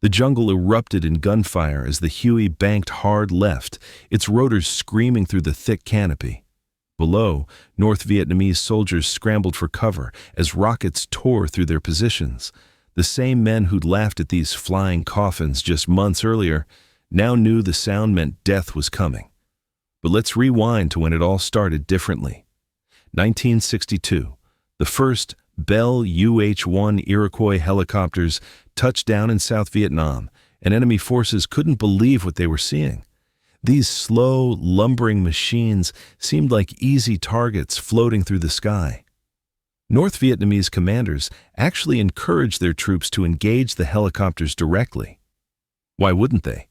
The jungle erupted in gunfire as the Huey banked hard left, its rotors screaming through the thick canopy. Below, North Vietnamese soldiers scrambled for cover as rockets tore through their positions. The same men who'd laughed at these flying coffins just months earlier now knew the sound meant death was coming. But let's rewind to when it all started differently. 1962, the first Bell UH-1 Iroquois helicopters touched down in South Vietnam, and enemy forces couldn't believe what they were seeing. These slow, lumbering machines seemed like easy targets floating through the sky. North Vietnamese commanders actually encouraged their troops to engage the helicopters directly. Why wouldn't they?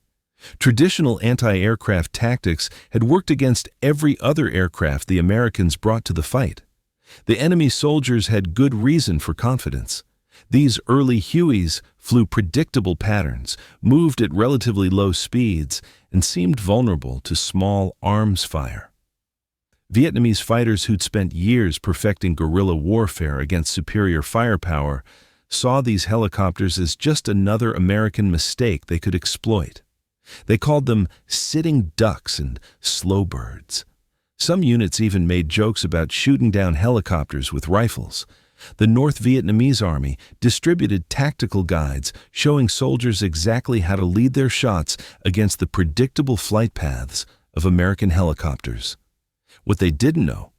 Traditional anti-aircraft tactics had worked against every other aircraft the Americans brought to the fight. The enemy soldiers had good reason for confidence. These early Hueys flew predictable patterns, moved at relatively low speeds, and seemed vulnerable to small arms fire. Vietnamese fighters who'd spent years perfecting guerrilla warfare against superior firepower saw these helicopters as just another American mistake they could exploit. They called them sitting ducks and slow birds. Some units even made jokes about shooting down helicopters with rifles. The North Vietnamese Army distributed tactical guides showing soldiers exactly how to lead their shots against the predictable flight paths of American helicopters. What they didn't know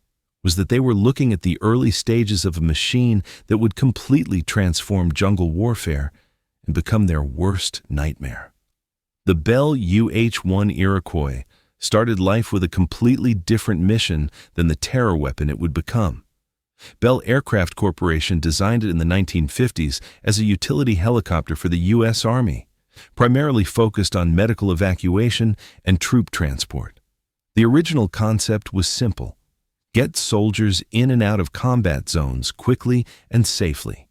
was that they were looking at the early stages of a machine that would completely transform jungle warfare and become their worst nightmare. The Bell UH-1 Iroquois started life with a completely different mission than the terror weapon it would become. Bell Aircraft Corporation designed it in the 1950s as a utility helicopter for the U.S. Army, primarily focused on medical evacuation and troop transport. The original concept was simple: get soldiers in and out of combat zones quickly and safely.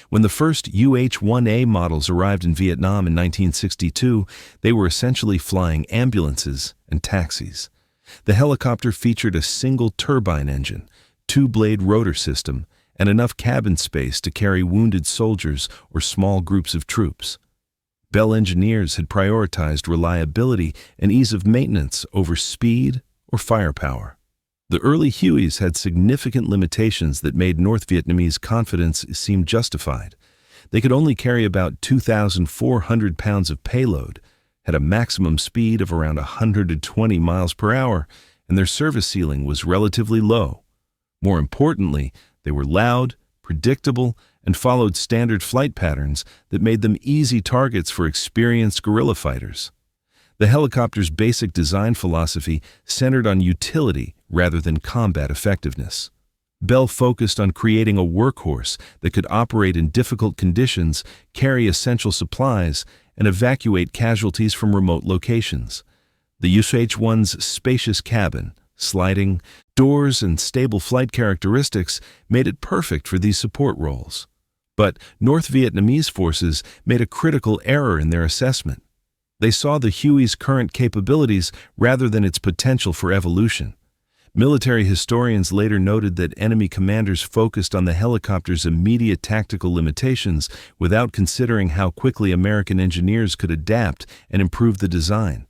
When the first UH-1A models arrived in Vietnam in 1962, they were essentially flying ambulances and taxis. The helicopter featured a single turbine engine, two-blade rotor system, and enough cabin space to carry wounded soldiers or small groups of troops. Bell engineers had prioritized reliability and ease of maintenance over speed or firepower. The early Hueys had significant limitations that made North Vietnamese confidence seem justified. They could only carry about 2,400 pounds of payload, had a maximum speed of around 120 miles per hour, and their service ceiling was relatively low. More importantly, they were loud, predictable, and followed standard flight patterns that made them easy targets for experienced guerrilla fighters. The helicopter's basic design philosophy centered on utility rather than combat effectiveness. Bell focused on creating a workhorse that could operate in difficult conditions, carry essential supplies, and evacuate casualties from remote locations. The UH-1's spacious cabin, sliding doors, and stable flight characteristics made it perfect for these support roles. But North Vietnamese forces made a critical error in their assessment. They saw the Huey's current capabilities rather than its potential for evolution. Military historians later noted that enemy commanders focused on the helicopter's immediate tactical limitations without considering how quickly American engineers could adapt and improve the design.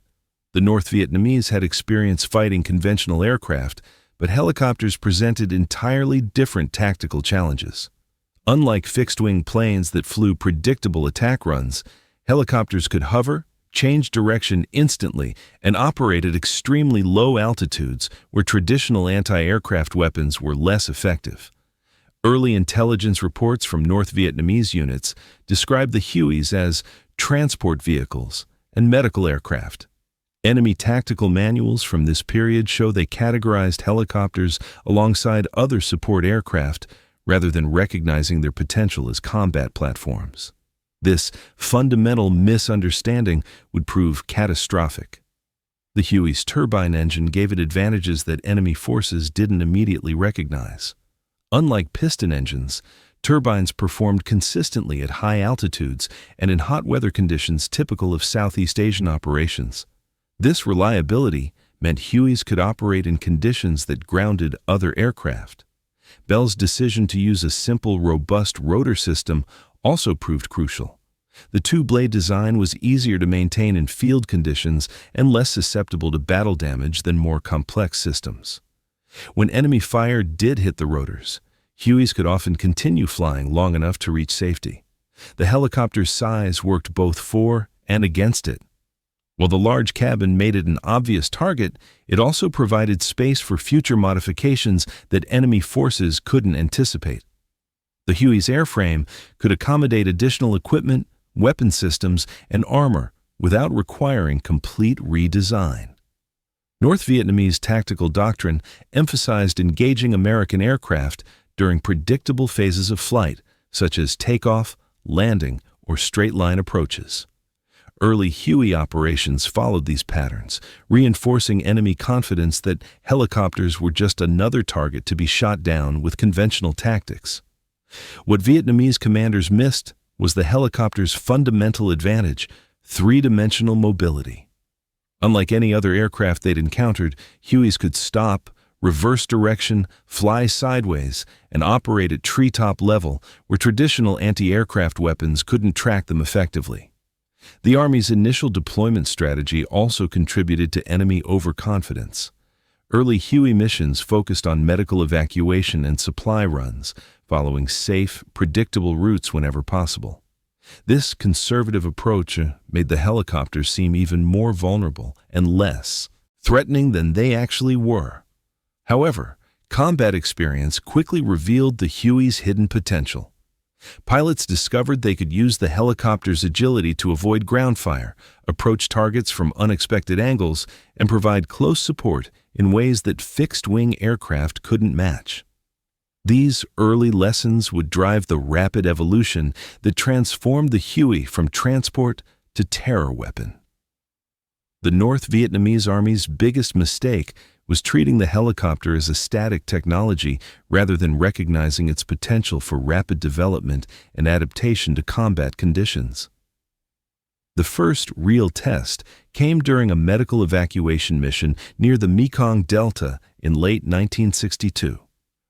The North Vietnamese had experience fighting conventional aircraft, but helicopters presented entirely different tactical challenges. Unlike fixed-wing planes that flew predictable attack runs, helicopters could hover, change direction instantly, and operate at extremely low altitudes where traditional anti-aircraft weapons were less effective. Early intelligence reports from North Vietnamese units described the Hueys as transport vehicles and medical aircraft. Enemy tactical manuals from this period show they categorized helicopters alongside other support aircraft rather than recognizing their potential as combat platforms. This fundamental misunderstanding would prove catastrophic. The Huey's turbine engine gave it advantages that enemy forces didn't immediately recognize. Unlike piston engines, turbines performed consistently at high altitudes and in hot weather conditions typical of Southeast Asian operations. This reliability meant Hueys could operate in conditions that grounded other aircraft. Bell's decision to use a simple, robust rotor system also proved crucial. The two-blade design was easier to maintain in field conditions and less susceptible to battle damage than more complex systems. When enemy fire did hit the rotors, Hueys could often continue flying long enough to reach safety. The helicopter's size worked both for and against it. While the large cabin made it an obvious target, it also provided space for future modifications that enemy forces couldn't anticipate. The Huey's airframe could accommodate additional equipment, weapon systems, and armor without requiring complete redesign. North Vietnamese tactical doctrine emphasized engaging American aircraft during predictable phases of flight, such as takeoff, landing, or straight-line approaches. Early Huey operations followed these patterns, reinforcing enemy confidence that helicopters were just another target to be shot down with conventional tactics. What Vietnamese commanders missed was the helicopter's fundamental advantage: three-dimensional mobility. Unlike any other aircraft they'd encountered, Hueys could stop, reverse direction, fly sideways, and operate at treetop level where traditional anti-aircraft weapons couldn't track them effectively. The Army's initial deployment strategy also contributed to enemy overconfidence. Early Huey missions focused on medical evacuation and supply runs, following safe, predictable routes whenever possible. This conservative approach made the helicopters seem even more vulnerable and less threatening than they actually were. However, combat experience quickly revealed the Huey's hidden potential. Pilots discovered they could use the helicopter's agility to avoid ground fire, approach targets from unexpected angles, and provide close support in ways that fixed-wing aircraft couldn't match. These early lessons would drive the rapid evolution that transformed the Huey from transport to terror weapon. The North Vietnamese Army's biggest mistake was treating the helicopter as a static technology rather than recognizing its potential for rapid development and adaptation to combat conditions. The first real test came during a medical evacuation mission near the Mekong Delta in late 1962.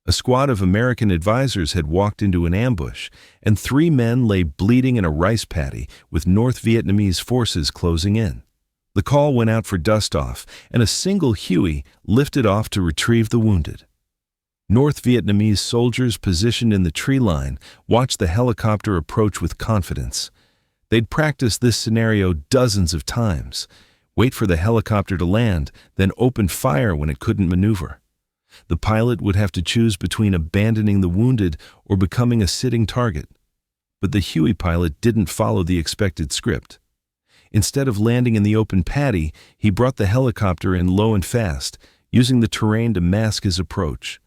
A squad of American advisors had walked into an ambush, and 3 men lay bleeding in a rice paddy with North Vietnamese forces closing in. The call went out for dust-off, and a single Huey lifted off to retrieve the wounded. North Vietnamese soldiers positioned in the tree line watched the helicopter approach with confidence. They'd practiced this scenario dozens of times: wait for the helicopter to land, then open fire when it couldn't maneuver. The pilot would have to choose between abandoning the wounded or becoming a sitting target. But the Huey pilot didn't follow the expected script. Instead of landing in the open paddy, he brought the helicopter in low and fast, using the terrain to mask his approach.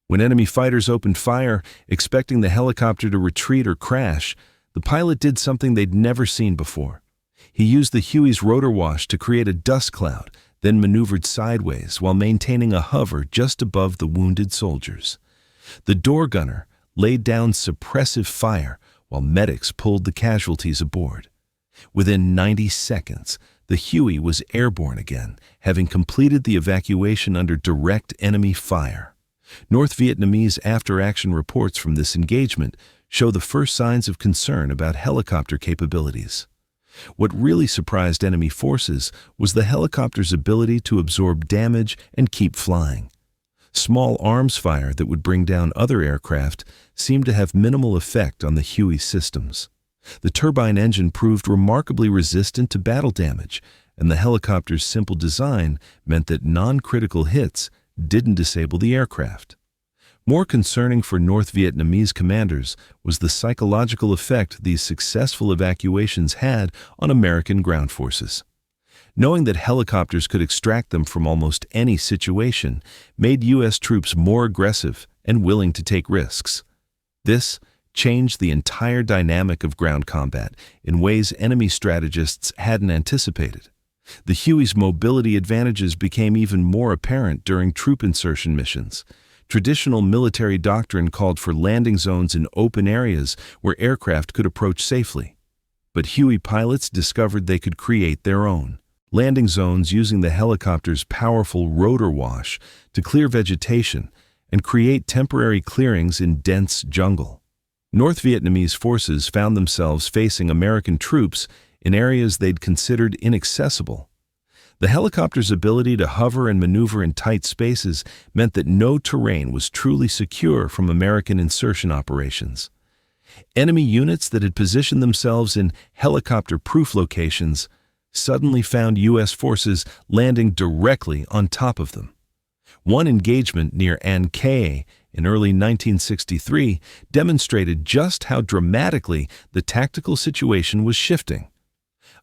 When enemy fighters opened fire, expecting the helicopter to retreat or crash, the pilot did something they'd never seen before. He used the Huey's rotor wash to create a dust cloud, then maneuvered sideways while maintaining a hover just above the wounded soldiers. The door gunner laid down suppressive fire while medics pulled the casualties aboard. Within 90 seconds, the Huey was airborne again, having completed the evacuation under direct enemy fire. North Vietnamese after-action reports from this engagement show the first signs of concern about helicopter capabilities. What really surprised enemy forces was the helicopter's ability to absorb damage and keep flying. Small arms fire that would bring down other aircraft seemed to have minimal effect on the Huey systems. The turbine engine proved remarkably resistant to battle damage, and the helicopter's simple design meant that non-critical hits didn't disable the aircraft. More concerning for North Vietnamese commanders was the psychological effect these successful evacuations had on American ground forces. Knowing that helicopters could extract them from almost any situation made U.S. troops more aggressive and willing to take risks. This changed the entire dynamic of ground combat in ways enemy strategists hadn't anticipated. The Huey's mobility advantages became even more apparent during troop insertion missions. Traditional military doctrine called for landing zones in open areas where aircraft could approach safely. But Huey pilots discovered they could create their own landing zones using the helicopter's powerful rotor wash to clear vegetation and create temporary clearings in dense jungle. North Vietnamese forces found themselves facing American troops in areas they'd considered inaccessible. The helicopter's ability to hover and maneuver in tight spaces meant that no terrain was truly secure from American insertion operations. Enemy units that had positioned themselves in helicopter-proof locations suddenly found U.S. forces landing directly on top of them. One engagement near An Khie in early 1963 demonstrated just how dramatically the tactical situation was shifting.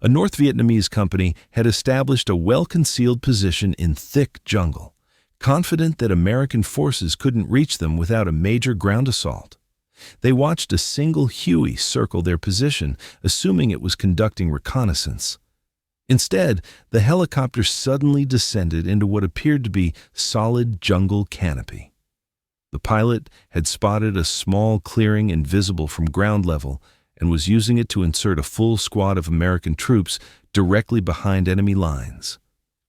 A North Vietnamese company had established a well-concealed position in thick jungle, confident that American forces couldn't reach them without a major ground assault. They watched a single Huey circle their position, assuming it was conducting reconnaissance. Instead, the helicopter suddenly descended into what appeared to be solid jungle canopy. The pilot had spotted a small clearing invisible from ground level and was using it to insert a full squad of American troops directly behind enemy lines.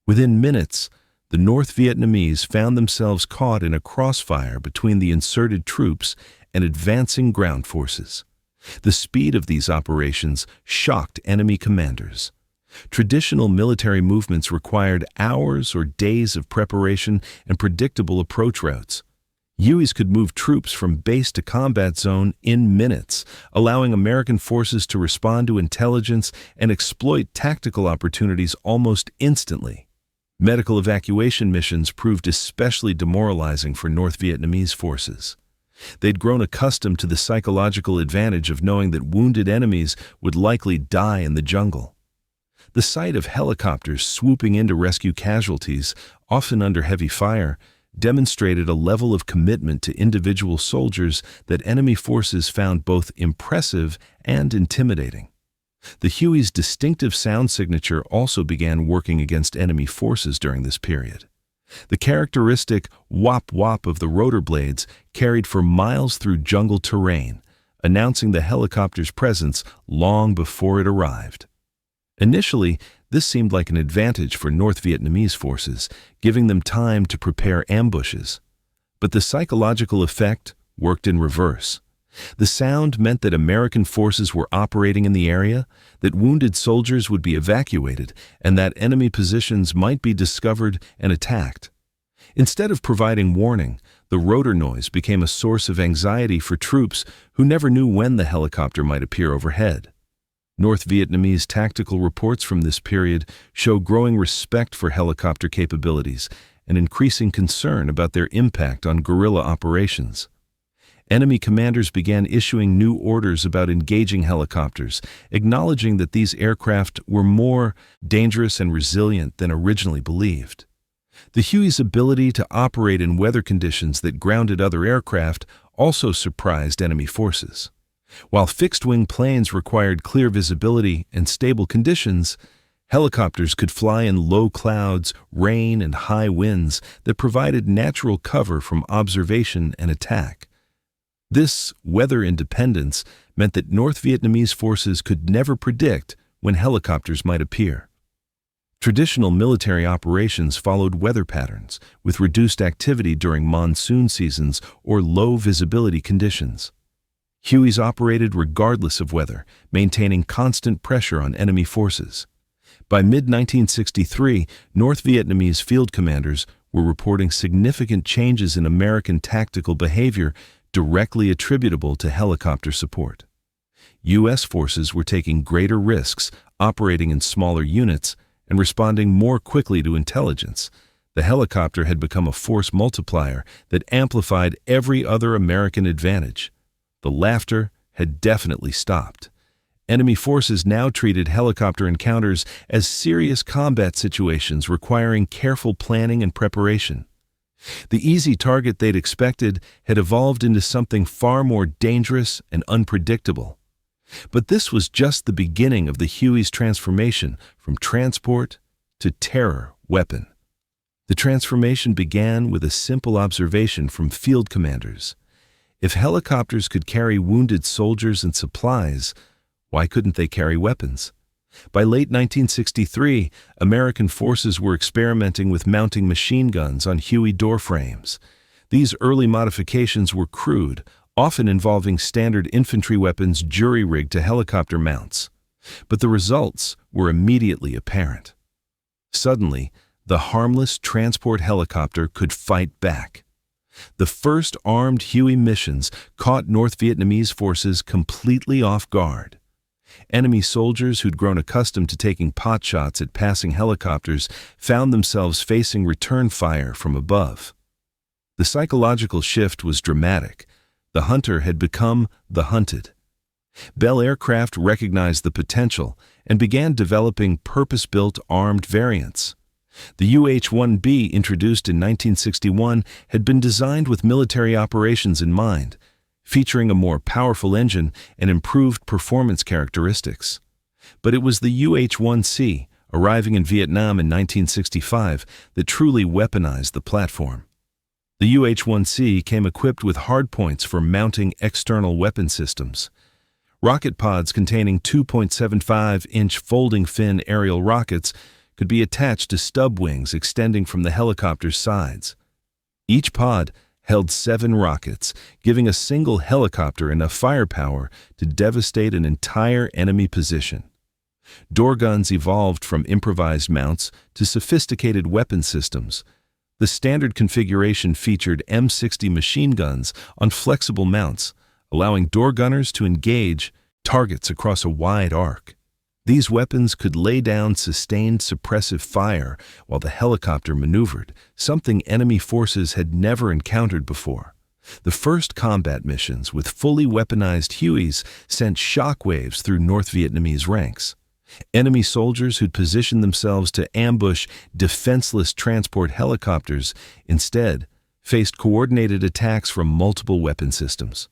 Within minutes, the North Vietnamese found themselves caught in a crossfire between the inserted troops and advancing ground forces. The speed of these operations shocked enemy commanders. Traditional military movements required hours or days of preparation and predictable approach routes. Hueys could move troops from base to combat zone in minutes, allowing American forces to respond to intelligence and exploit tactical opportunities almost instantly. Medical evacuation missions proved especially demoralizing for North Vietnamese forces. They'd grown accustomed to the psychological advantage of knowing that wounded enemies would likely die in the jungle. The sight of helicopters swooping in to rescue casualties, often under heavy fire, demonstrated a level of commitment to individual soldiers that enemy forces found both impressive and intimidating. The Huey's distinctive sound signature also began working against enemy forces during this period. The characteristic whop-whop of the rotor blades carried for miles through jungle terrain, announcing the helicopter's presence long before it arrived. Initially, this seemed like an advantage for North Vietnamese forces, giving them time to prepare ambushes. But the psychological effect worked in reverse. The sound meant that American forces were operating in the area, that wounded soldiers would be evacuated, and that enemy positions might be discovered and attacked. Instead of providing warning, the rotor noise became a source of anxiety for troops who never knew when the helicopter might appear overhead. North Vietnamese tactical reports from this period show growing respect for helicopter capabilities and increasing concern about their impact on guerrilla operations. Enemy commanders began issuing new orders about engaging helicopters, acknowledging that these aircraft were more dangerous and resilient than originally believed. The Huey's ability to operate in weather conditions that grounded other aircraft also surprised enemy forces. While fixed-wing planes required clear visibility and stable conditions, helicopters could fly in low clouds, rain, and high winds that provided natural cover from observation and attack. This weather independence meant that North Vietnamese forces could never predict when helicopters might appear. Traditional military operations followed weather patterns, with reduced activity during monsoon seasons or low visibility conditions. Hueys operated regardless of weather, maintaining constant pressure on enemy forces. By mid-1963, North Vietnamese field commanders were reporting significant changes in American tactical behavior directly attributable to helicopter support. U.S. forces were taking greater risks, operating in smaller units, and responding more quickly to intelligence. The helicopter had become a force multiplier that amplified every other American advantage. The laughter had definitely stopped. Enemy forces now treated helicopter encounters as serious combat situations requiring careful planning and preparation. The easy target they'd expected had evolved into something far more dangerous and unpredictable. But this was just the beginning of the Huey's transformation from transport to terror weapon. The transformation began with a simple observation from field commanders. If helicopters could carry wounded soldiers and supplies, why couldn't they carry weapons? By late 1963, American forces were experimenting with mounting machine guns on Huey door frames. These early modifications were crude, often involving standard infantry weapons jury-rigged to helicopter mounts. But the results were immediately apparent. Suddenly, the harmless transport helicopter could fight back. The first armed Huey missions caught North Vietnamese forces completely off guard. Enemy soldiers who'd grown accustomed to taking potshots at passing helicopters found themselves facing return fire from above. The psychological shift was dramatic. The hunter had become the hunted. Bell Aircraft recognized the potential and began developing purpose-built armed variants. The UH-1B, introduced in 1961, had been designed with military operations in mind, featuring a more powerful engine and improved performance characteristics. But it was the UH-1C, arriving in Vietnam in 1965, that truly weaponized the platform. The UH-1C came equipped with hardpoints for mounting external weapon systems. Rocket pods containing 2.75-inch folding fin aerial rockets could be attached to stub wings extending from the helicopter's sides. Each pod held 7 rockets, giving a single helicopter enough firepower to devastate an entire enemy position. Door guns evolved from improvised mounts to sophisticated weapon systems. The standard configuration featured M60 machine guns on flexible mounts, allowing door gunners to engage targets across a wide arc. These weapons could lay down sustained suppressive fire while the helicopter maneuvered, something enemy forces had never encountered before. The first combat missions with fully weaponized Hueys sent shockwaves through North Vietnamese ranks. Enemy soldiers who'd positioned themselves to ambush defenseless transport helicopters instead faced coordinated attacks from multiple weapon systems.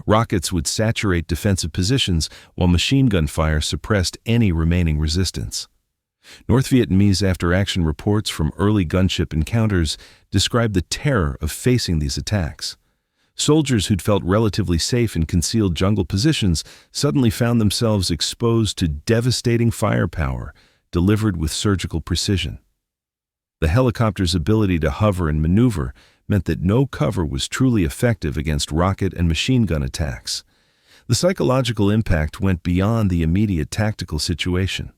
Rockets would saturate defensive positions while machine gun fire suppressed any remaining resistance. North Vietnamese after-action reports from early gunship encounters described the terror of facing these attacks. Soldiers who'd felt relatively safe in concealed jungle positions suddenly found themselves exposed to devastating firepower delivered with surgical precision. The helicopter's ability to hover and maneuver meant that no cover was truly effective against rocket and machine gun attacks. The psychological impact went beyond the immediate tactical situation.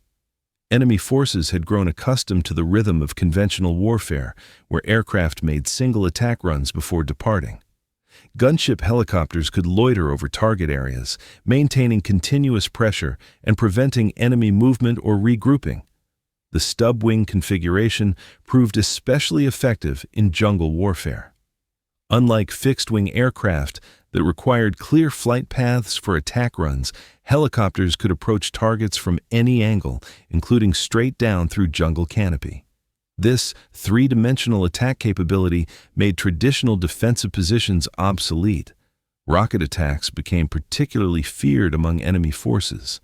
Enemy forces had grown accustomed to the rhythm of conventional warfare, where aircraft made single attack runs before departing. Gunship helicopters could loiter over target areas, maintaining continuous pressure and preventing enemy movement or regrouping. The stub-wing configuration proved especially effective in jungle warfare. Unlike fixed-wing aircraft that required clear flight paths for attack runs, helicopters could approach targets from any angle, including straight down through jungle canopy. This three-dimensional attack capability made traditional defensive positions obsolete. Rocket attacks became particularly feared among enemy forces.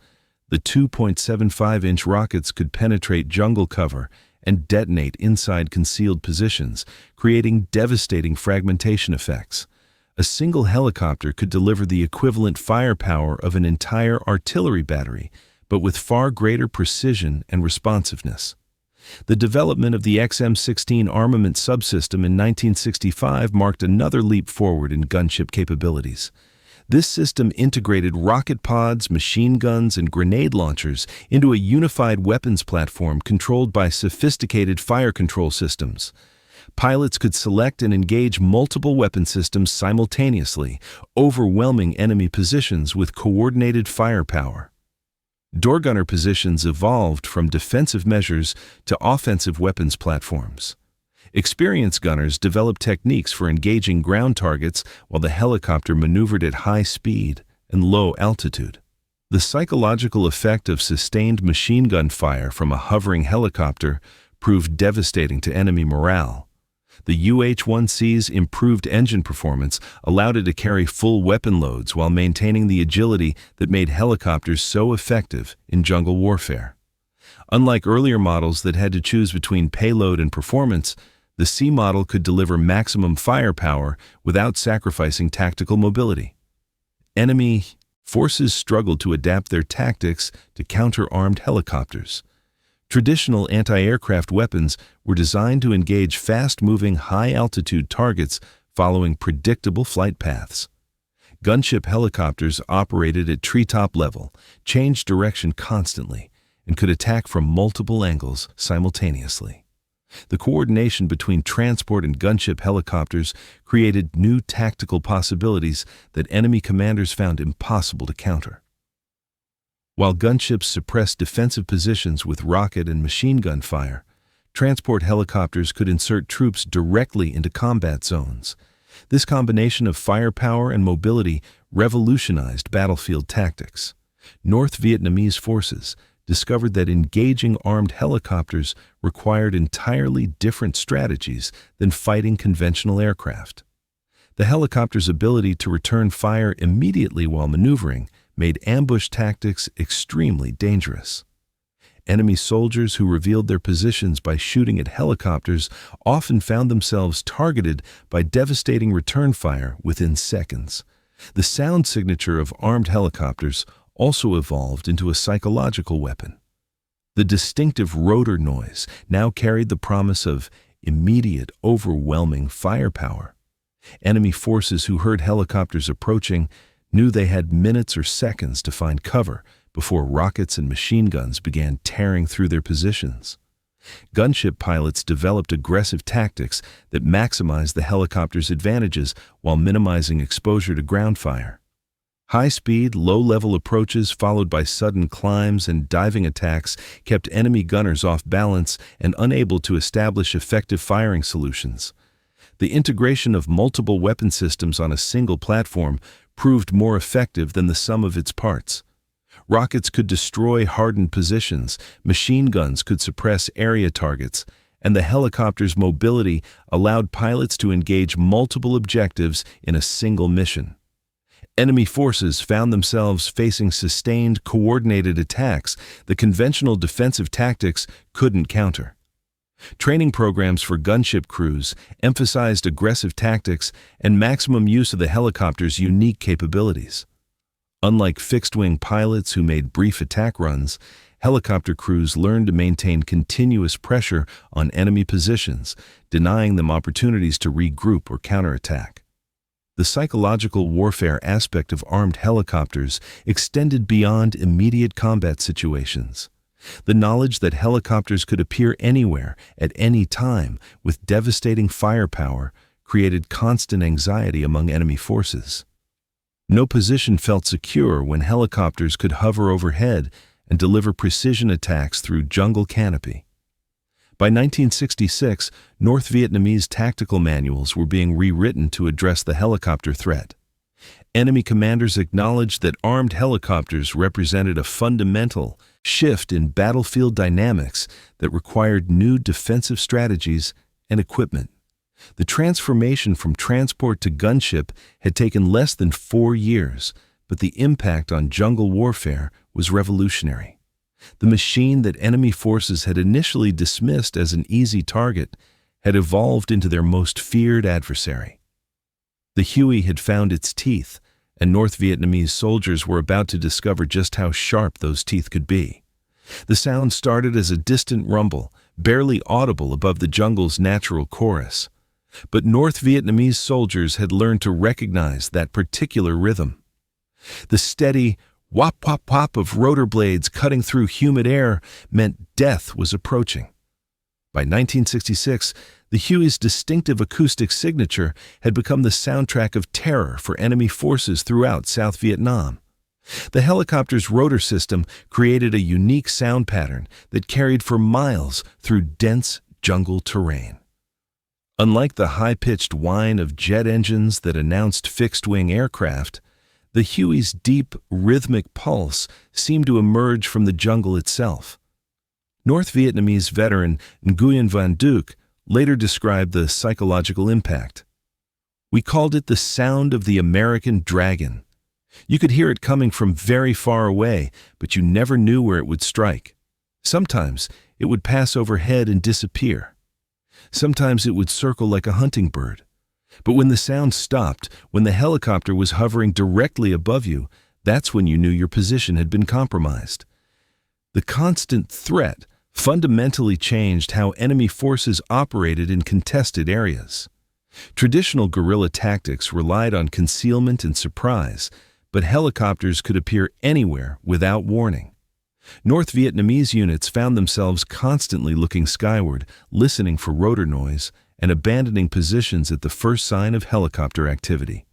The 2.75-inch rockets could penetrate jungle cover and detonate inside concealed positions, creating devastating fragmentation effects. A single helicopter could deliver the equivalent firepower of an entire artillery battery, but with far greater precision and responsiveness. The development of the XM-16 armament subsystem in 1965 marked another leap forward in gunship capabilities. This system integrated rocket pods, machine guns, and grenade launchers into a unified weapons platform controlled by sophisticated fire control systems. Pilots could select and engage multiple weapon systems simultaneously, overwhelming enemy positions with coordinated firepower. Door gunner positions evolved from defensive measures to offensive weapons platforms. Experienced gunners developed techniques for engaging ground targets while the helicopter maneuvered at high speed and low altitude. The psychological effect of sustained machine gun fire from a hovering helicopter proved devastating to enemy morale. The UH-1C's improved engine performance allowed it to carry full weapon loads while maintaining the agility that made helicopters so effective in jungle warfare. Unlike earlier models that had to choose between payload and performance, the C model could deliver maximum firepower without sacrificing tactical mobility. Enemy forces struggled to adapt their tactics to counter armed helicopters. Traditional anti-aircraft weapons were designed to engage fast-moving, high-altitude targets following predictable flight paths. Gunship helicopters operated at treetop level, changed direction constantly, and could attack from multiple angles simultaneously. The coordination between transport and gunship helicopters created new tactical possibilities that enemy commanders found impossible to counter. While gunships suppressed defensive positions with rocket and machine gun fire, transport helicopters could insert troops directly into combat zones. This combination of firepower and mobility revolutionized battlefield tactics. North Vietnamese forces discovered that engaging armed helicopters required entirely different strategies than fighting conventional aircraft. The helicopter's ability to return fire immediately while maneuvering made ambush tactics extremely dangerous. Enemy soldiers who revealed their positions by shooting at helicopters often found themselves targeted by devastating return fire within seconds. The sound signature of armed helicopters also evolved into a psychological weapon. The distinctive rotor noise now carried the promise of immediate, overwhelming firepower. Enemy forces who heard helicopters approaching knew they had minutes or seconds to find cover before rockets and machine guns began tearing through their positions. Gunship pilots developed aggressive tactics that maximized the helicopter's advantages while minimizing exposure to ground fire. High-speed, low-level approaches followed by sudden climbs and diving attacks kept enemy gunners off balance and unable to establish effective firing solutions. The integration of multiple weapon systems on a single platform proved more effective than the sum of its parts. Rockets could destroy hardened positions, machine guns could suppress area targets, and the helicopter's mobility allowed pilots to engage multiple objectives in a single mission. Enemy forces found themselves facing sustained, coordinated attacks that conventional defensive tactics couldn't counter. Training programs for gunship crews emphasized aggressive tactics and maximum use of the helicopter's unique capabilities. Unlike fixed-wing pilots who made brief attack runs, helicopter crews learned to maintain continuous pressure on enemy positions, denying them opportunities to regroup or counterattack. The psychological warfare aspect of armed helicopters extended beyond immediate combat situations. The knowledge that helicopters could appear anywhere, at any time, with devastating firepower, created constant anxiety among enemy forces. No position felt secure when helicopters could hover overhead and deliver precision attacks through jungle canopy. By 1966, North Vietnamese tactical manuals were being rewritten to address the helicopter threat. Enemy commanders acknowledged that armed helicopters represented a fundamental shift in battlefield dynamics that required new defensive strategies and equipment. The transformation from transport to gunship had taken less than 4 years, but the impact on jungle warfare was revolutionary. The machine that enemy forces had initially dismissed as an easy target had evolved into their most feared adversary. The Huey had found its teeth, and North Vietnamese soldiers were about to discover just how sharp those teeth could be. The sound started as a distant rumble, barely audible above the jungle's natural chorus. But North Vietnamese soldiers had learned to recognize that particular rhythm. The steady whop-whop-whop of rotor blades cutting through humid air meant death was approaching. By 1966, the Huey's distinctive acoustic signature had become the soundtrack of terror for enemy forces throughout South Vietnam. The helicopter's rotor system created a unique sound pattern that carried for miles through dense jungle terrain. Unlike the high-pitched whine of jet engines that announced fixed-wing aircraft, the Huey's deep, rhythmic pulse seemed to emerge from the jungle itself. North Vietnamese veteran Nguyen Van Duc later described the psychological impact. "We called it the sound of the American dragon. You could hear it coming from very far away, but you never knew where it would strike. Sometimes it would pass overhead and disappear. Sometimes it would circle like a hunting bird. But when the sound stopped, when the helicopter was hovering directly above you, that's when you knew your position had been compromised." The constant threat fundamentally changed how enemy forces operated in contested areas. Traditional guerrilla tactics relied on concealment and surprise, but helicopters could appear anywhere without warning. North Vietnamese units found themselves constantly looking skyward, listening for rotor noise, and abandoning positions at the first sign of helicopter activity.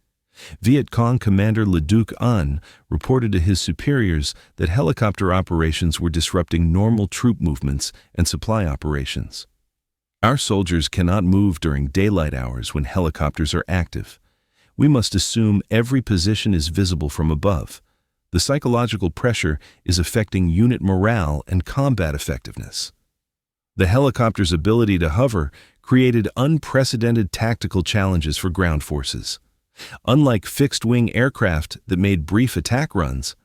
Viet Cong commander Le Duc An reported to his superiors that helicopter operations were disrupting normal troop movements and supply operations. Our soldiers cannot move during daylight hours when helicopters are active. We must assume every position is visible from above. The psychological pressure is affecting unit morale and combat effectiveness. The helicopter's ability to hover created unprecedented tactical challenges for ground forces. Unlike fixed-wing aircraft that made brief attack runs,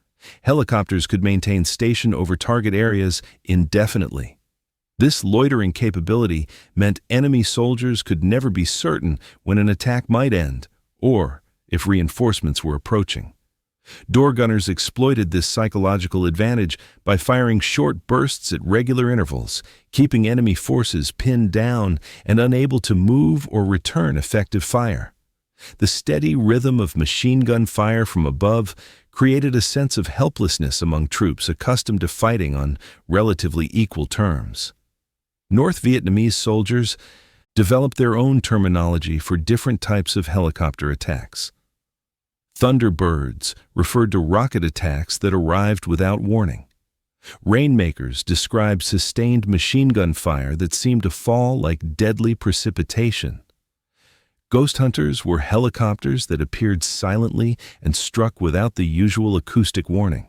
helicopters could maintain station over target areas indefinitely. This loitering capability meant enemy soldiers could never be certain when an attack might end, or if reinforcements were approaching. Door gunners exploited this psychological advantage by firing short bursts at regular intervals, keeping enemy forces pinned down and unable to move or return effective fire. The steady rhythm of machine gun fire from above created a sense of helplessness among troops accustomed to fighting on relatively equal terms. North Vietnamese soldiers developed their own terminology for different types of helicopter attacks. Thunderbirds referred to rocket attacks that arrived without warning. Rainmakers described sustained machine gun fire that seemed to fall like deadly precipitation. Ghost hunters were helicopters that appeared silently and struck without the usual acoustic warning.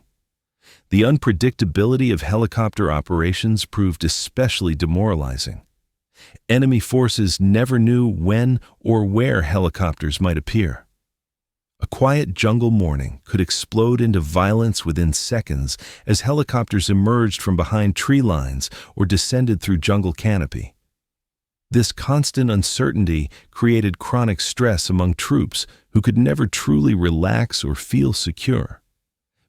The unpredictability of helicopter operations proved especially demoralizing. Enemy forces never knew when or where helicopters might appear. A quiet jungle morning could explode into violence within seconds as helicopters emerged from behind tree lines or descended through jungle canopy. This constant uncertainty created chronic stress among troops who could never truly relax or feel secure.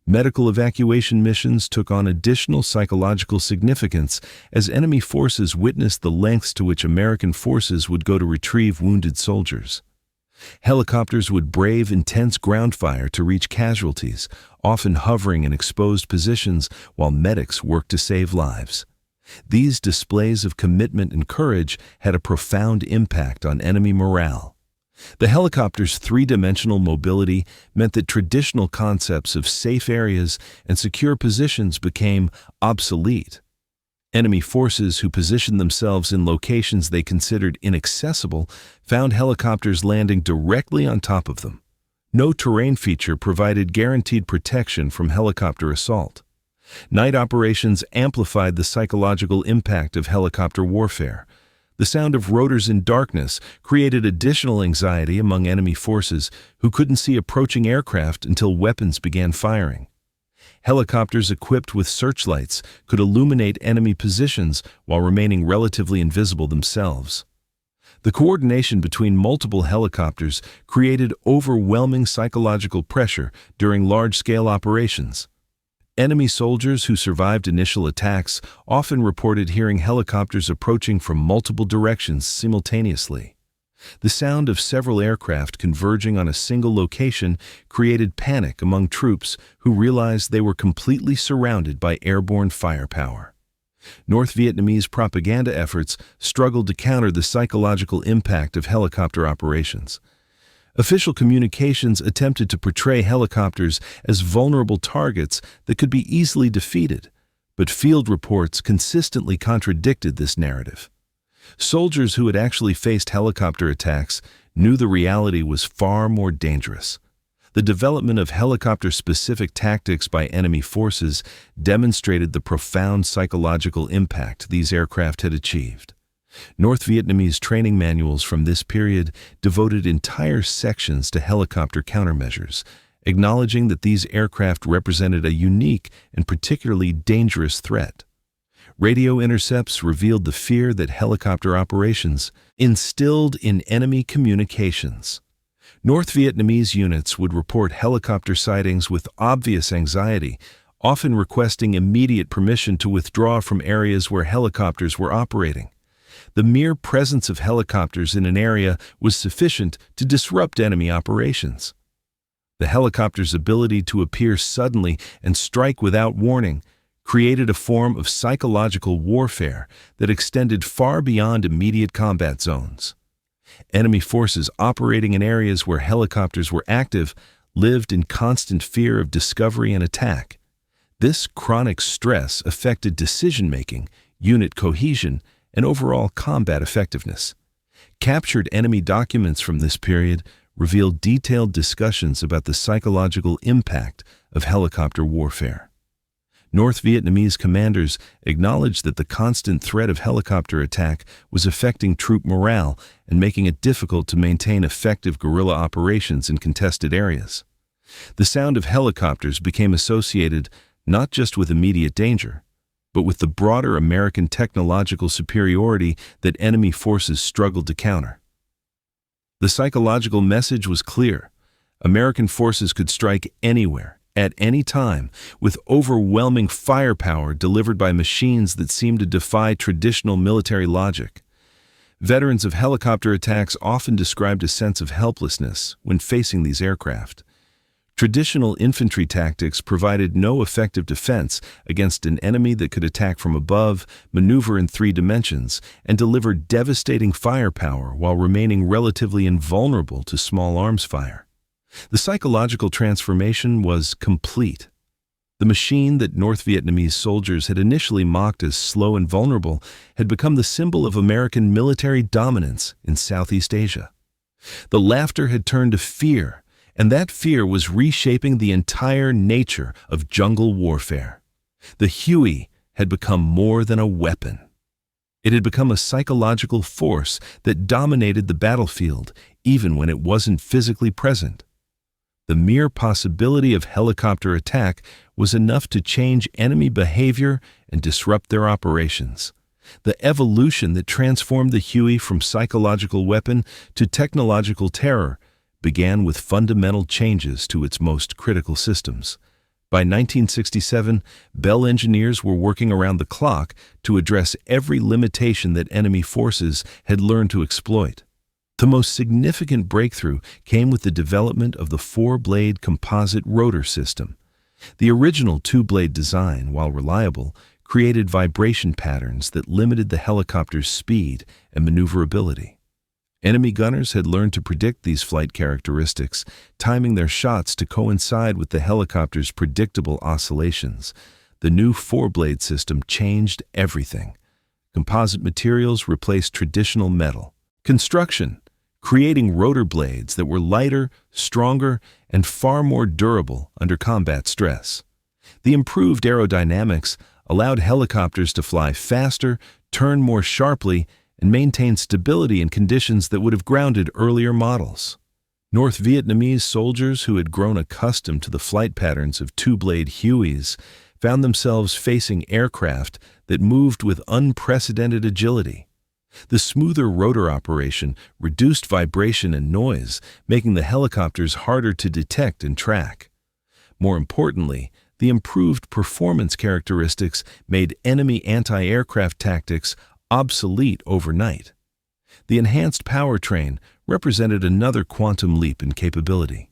Medical evacuation missions took on additional psychological significance as enemy forces witnessed the lengths to which American forces would go to retrieve wounded soldiers. Helicopters would brave intense ground fire to reach casualties, often hovering in exposed positions while medics worked to save lives. These displays of commitment and courage had a profound impact on enemy morale. The helicopter's three-dimensional mobility meant that traditional concepts of safe areas and secure positions became obsolete. Enemy forces who positioned themselves in locations they considered inaccessible found helicopters landing directly on top of them. No terrain feature provided guaranteed protection from helicopter assault. Night operations amplified the psychological impact of helicopter warfare. The sound of rotors in darkness created additional anxiety among enemy forces who couldn't see approaching aircraft until weapons began firing. Helicopters equipped with searchlights could illuminate enemy positions while remaining relatively invisible themselves. The coordination between multiple helicopters created overwhelming psychological pressure during large-scale operations. Enemy soldiers who survived initial attacks often reported hearing helicopters approaching from multiple directions simultaneously. The sound of several aircraft converging on a single location created panic among troops who realized they were completely surrounded by airborne firepower. North Vietnamese propaganda efforts struggled to counter the psychological impact of helicopter operations. Official communications attempted to portray helicopters as vulnerable targets that could be easily defeated, but field reports consistently contradicted this narrative. Soldiers who had actually faced helicopter attacks knew the reality was far more dangerous. The development of helicopter-specific tactics by enemy forces demonstrated the profound psychological impact these aircraft had achieved. North Vietnamese training manuals from this period devoted entire sections to helicopter countermeasures, acknowledging that these aircraft represented a unique and particularly dangerous threat. Radio intercepts revealed the fear that helicopter operations instilled in enemy communications. North Vietnamese units would report helicopter sightings with obvious anxiety, often requesting immediate permission to withdraw from areas where helicopters were operating. The mere presence of helicopters in an area was sufficient to disrupt enemy operations. The helicopter's ability to appear suddenly and strike without warning created a form of psychological warfare that extended far beyond immediate combat zones. Enemy forces operating in areas where helicopters were active lived in constant fear of discovery and attack. This chronic stress affected decision-making, unit cohesion, and overall combat effectiveness. Captured enemy documents from this period reveal detailed discussions about the psychological impact of helicopter warfare. North Vietnamese commanders acknowledged that the constant threat of helicopter attack was affecting troop morale and making it difficult to maintain effective guerrilla operations in contested areas. The sound of helicopters became associated not just with immediate danger, but with the broader American technological superiority that enemy forces struggled to counter. The psychological message was clear. American forces could strike anywhere, at any time, with overwhelming firepower delivered by machines that seemed to defy traditional military logic. Veterans of helicopter attacks often described a sense of helplessness when facing these aircraft. Traditional infantry tactics provided no effective defense against an enemy that could attack from above, maneuver in 3 dimensions, and deliver devastating firepower while remaining relatively invulnerable to small arms fire. The psychological transformation was complete. The machine that North Vietnamese soldiers had initially mocked as slow and vulnerable had become the symbol of American military dominance in Southeast Asia. The laughter had turned to fear, and that fear was reshaping the entire nature of jungle warfare. The Huey had become more than a weapon. It had become a psychological force that dominated the battlefield, even when it wasn't physically present. The mere possibility of helicopter attack was enough to change enemy behavior and disrupt their operations. The evolution that transformed the Huey from psychological weapon to technological terror began with fundamental changes to its most critical systems. By 1967, Bell engineers were working around the clock to address every limitation that enemy forces had learned to exploit. The most significant breakthrough came with the development of the 4-blade composite rotor system. The original 2-blade design, while reliable, created vibration patterns that limited the helicopter's speed and maneuverability. Enemy gunners had learned to predict these flight characteristics, timing their shots to coincide with the helicopter's predictable oscillations. The new 4-blade system changed everything. Composite materials replaced traditional metal. Construction, creating rotor blades that were lighter, stronger, and far more durable under combat stress. The improved aerodynamics allowed helicopters to fly faster, turn more sharply, and maintain stability in conditions that would have grounded earlier models. North Vietnamese soldiers who had grown accustomed to the flight patterns of 2-blade Hueys found themselves facing aircraft that moved with unprecedented agility. The smoother rotor operation reduced vibration and noise, making the helicopters harder to detect and track. More importantly, the improved performance characteristics made enemy anti-aircraft tactics obsolete overnight. The enhanced powertrain represented another quantum leap in capability.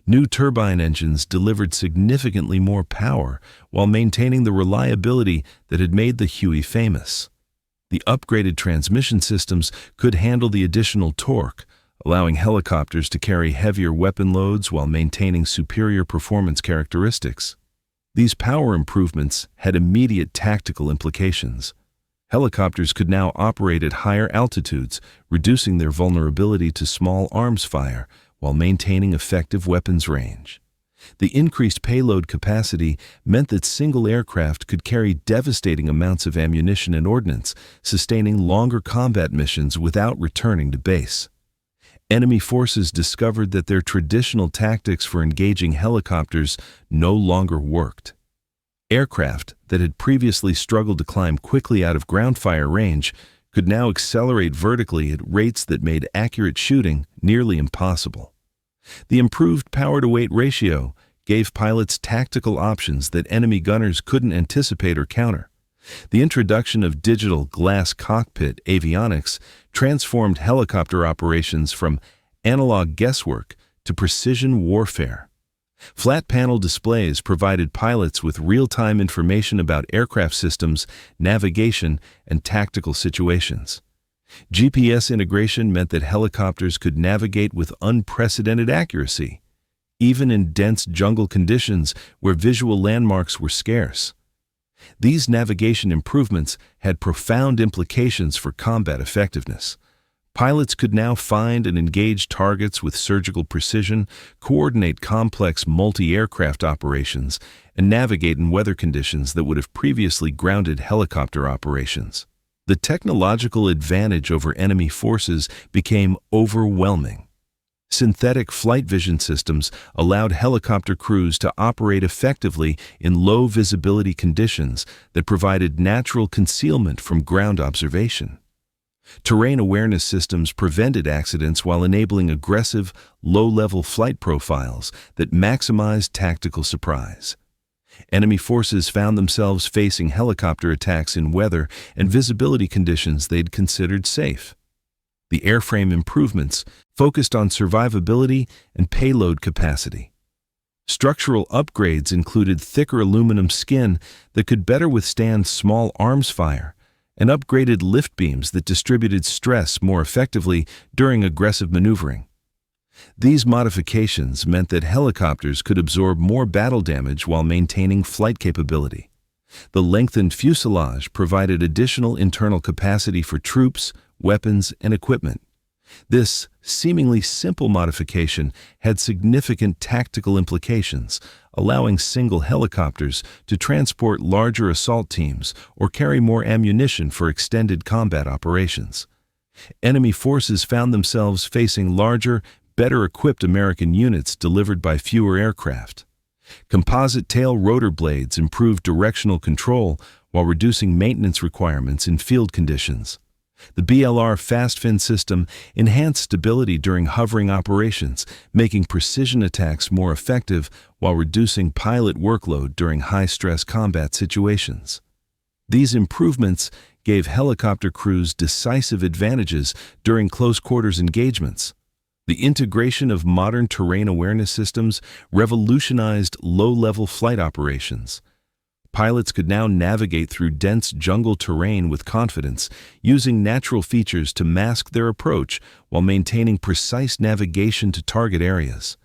New turbine engines delivered significantly more power while maintaining the reliability that had made the Huey famous. The upgraded transmission systems could handle the additional torque, allowing helicopters to carry heavier weapon loads while maintaining superior performance characteristics. These power improvements had immediate tactical implications. Helicopters could now operate at higher altitudes, reducing their vulnerability to small arms fire while maintaining effective weapons range. The increased payload capacity meant that single aircraft could carry devastating amounts of ammunition and ordnance, sustaining longer combat missions without returning to base. Enemy forces discovered that their traditional tactics for engaging helicopters no longer worked. Aircraft that had previously struggled to climb quickly out of ground fire range could now accelerate vertically at rates that made accurate shooting nearly impossible. The improved power-to-weight ratio gave pilots tactical options that enemy gunners couldn't anticipate or counter. The introduction of digital glass cockpit avionics transformed helicopter operations from analog guesswork to precision warfare. Flat panel displays provided pilots with real-time information about aircraft systems, navigation, and tactical situations. GPS integration meant that helicopters could navigate with unprecedented accuracy, even in dense jungle conditions where visual landmarks were scarce. These navigation improvements had profound implications for combat effectiveness. Pilots could now find and engage targets with surgical precision, coordinate complex multi-aircraft operations, and navigate in weather conditions that would have previously grounded helicopter operations. The technological advantage over enemy forces became overwhelming. Synthetic flight vision systems allowed helicopter crews to operate effectively in low visibility conditions that provided natural concealment from ground observation. Terrain awareness systems prevented accidents while enabling aggressive, low-level flight profiles that maximized tactical surprise. Enemy forces found themselves facing helicopter attacks in weather and visibility conditions they'd considered safe. The airframe improvements focused on survivability and payload capacity. Structural upgrades included thicker aluminum skin that could better withstand small arms fire, and upgraded lift beams that distributed stress more effectively during aggressive maneuvering. These modifications meant that helicopters could absorb more battle damage while maintaining flight capability. The lengthened fuselage provided additional internal capacity for troops, weapons, and equipment. This seemingly simple modification had significant tactical implications, allowing single helicopters to transport larger assault teams or carry more ammunition for extended combat operations. Enemy forces found themselves facing larger, better-equipped American units delivered by fewer aircraft. Composite tail rotor blades improved directional control while reducing maintenance requirements in field conditions. The BLR fast fin system enhanced stability during hovering operations, making precision attacks more effective while reducing pilot workload during high-stress combat situations. These improvements gave helicopter crews decisive advantages during close-quarters engagements. The integration of modern terrain awareness systems revolutionized low-level flight operations. Pilots could now navigate through dense jungle terrain with confidence, using natural features to mask their approach while maintaining precise navigation to target areas.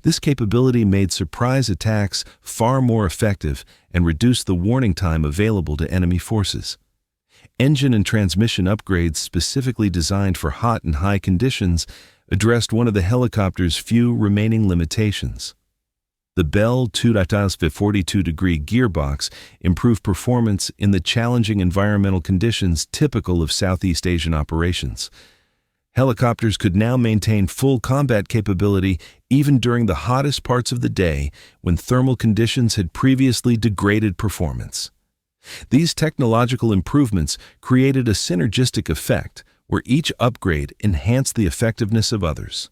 This capability made surprise attacks far more effective and reduced the warning time available to enemy forces. Engine and transmission upgrades specifically designed for hot and high conditions addressed one of the helicopter's few remaining limitations. The Bell 2.42-degree gearbox improved performance in the challenging environmental conditions typical of Southeast Asian operations. Helicopters could now maintain full combat capability even during the hottest parts of the day when thermal conditions had previously degraded performance. These technological improvements created a synergistic effect where each upgrade enhanced the effectiveness of others.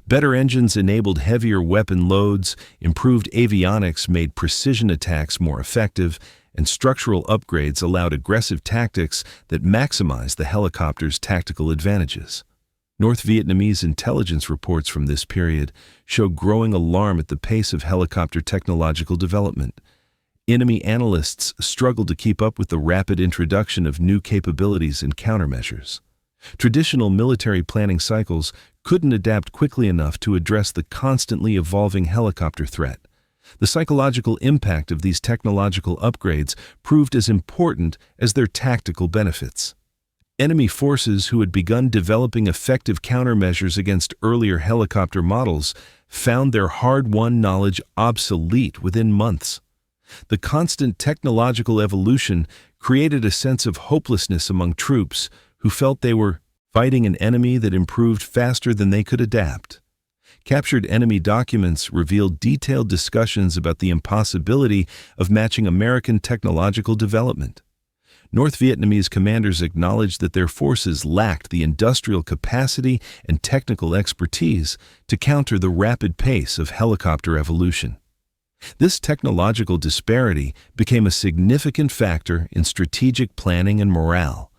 Better engines enabled heavier weapon loads, improved avionics made precision attacks more effective, and structural upgrades allowed aggressive tactics that maximized the helicopter's tactical advantages. North Vietnamese intelligence reports from this period show growing alarm at the pace of helicopter technological development. Enemy analysts struggled to keep up with the rapid introduction of new capabilities and countermeasures. Traditional military planning cycles couldn't adapt quickly enough to address the constantly evolving helicopter threat. The psychological impact of these technological upgrades proved as important as their tactical benefits. Enemy forces who had begun developing effective countermeasures against earlier helicopter models found their hard-won knowledge obsolete within months. The constant technological evolution created a sense of hopelessness among troops who felt they were fighting an enemy that improved faster than they could adapt. Captured enemy documents revealed detailed discussions about the impossibility of matching American technological development. North Vietnamese commanders acknowledged that their forces lacked the industrial capacity and technical expertise to counter the rapid pace of helicopter evolution. This technological disparity became a significant factor in strategic planning and morale.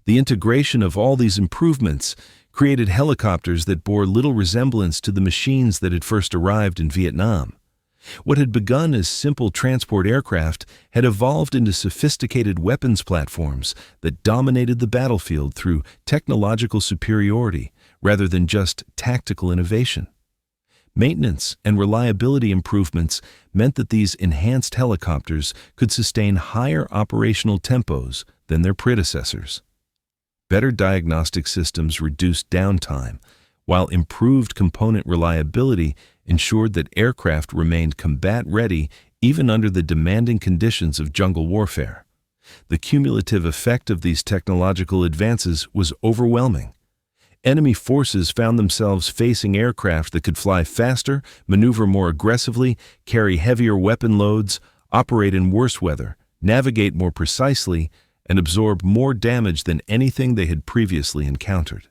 The integration of all these improvements created helicopters that bore little resemblance to the machines that had first arrived in Vietnam. What had begun as simple transport aircraft had evolved into sophisticated weapons platforms that dominated the battlefield through technological superiority rather than just tactical innovation. Maintenance and reliability improvements meant that these enhanced helicopters could sustain higher operational tempos than their predecessors. Better diagnostic systems reduced downtime, while improved component reliability ensured that aircraft remained combat-ready even under the demanding conditions of jungle warfare. The cumulative effect of these technological advances was overwhelming. Enemy forces found themselves facing aircraft that could fly faster, maneuver more aggressively, carry heavier weapon loads, operate in worse weather, navigate more precisely, and absorb more damage than anything they had previously encountered.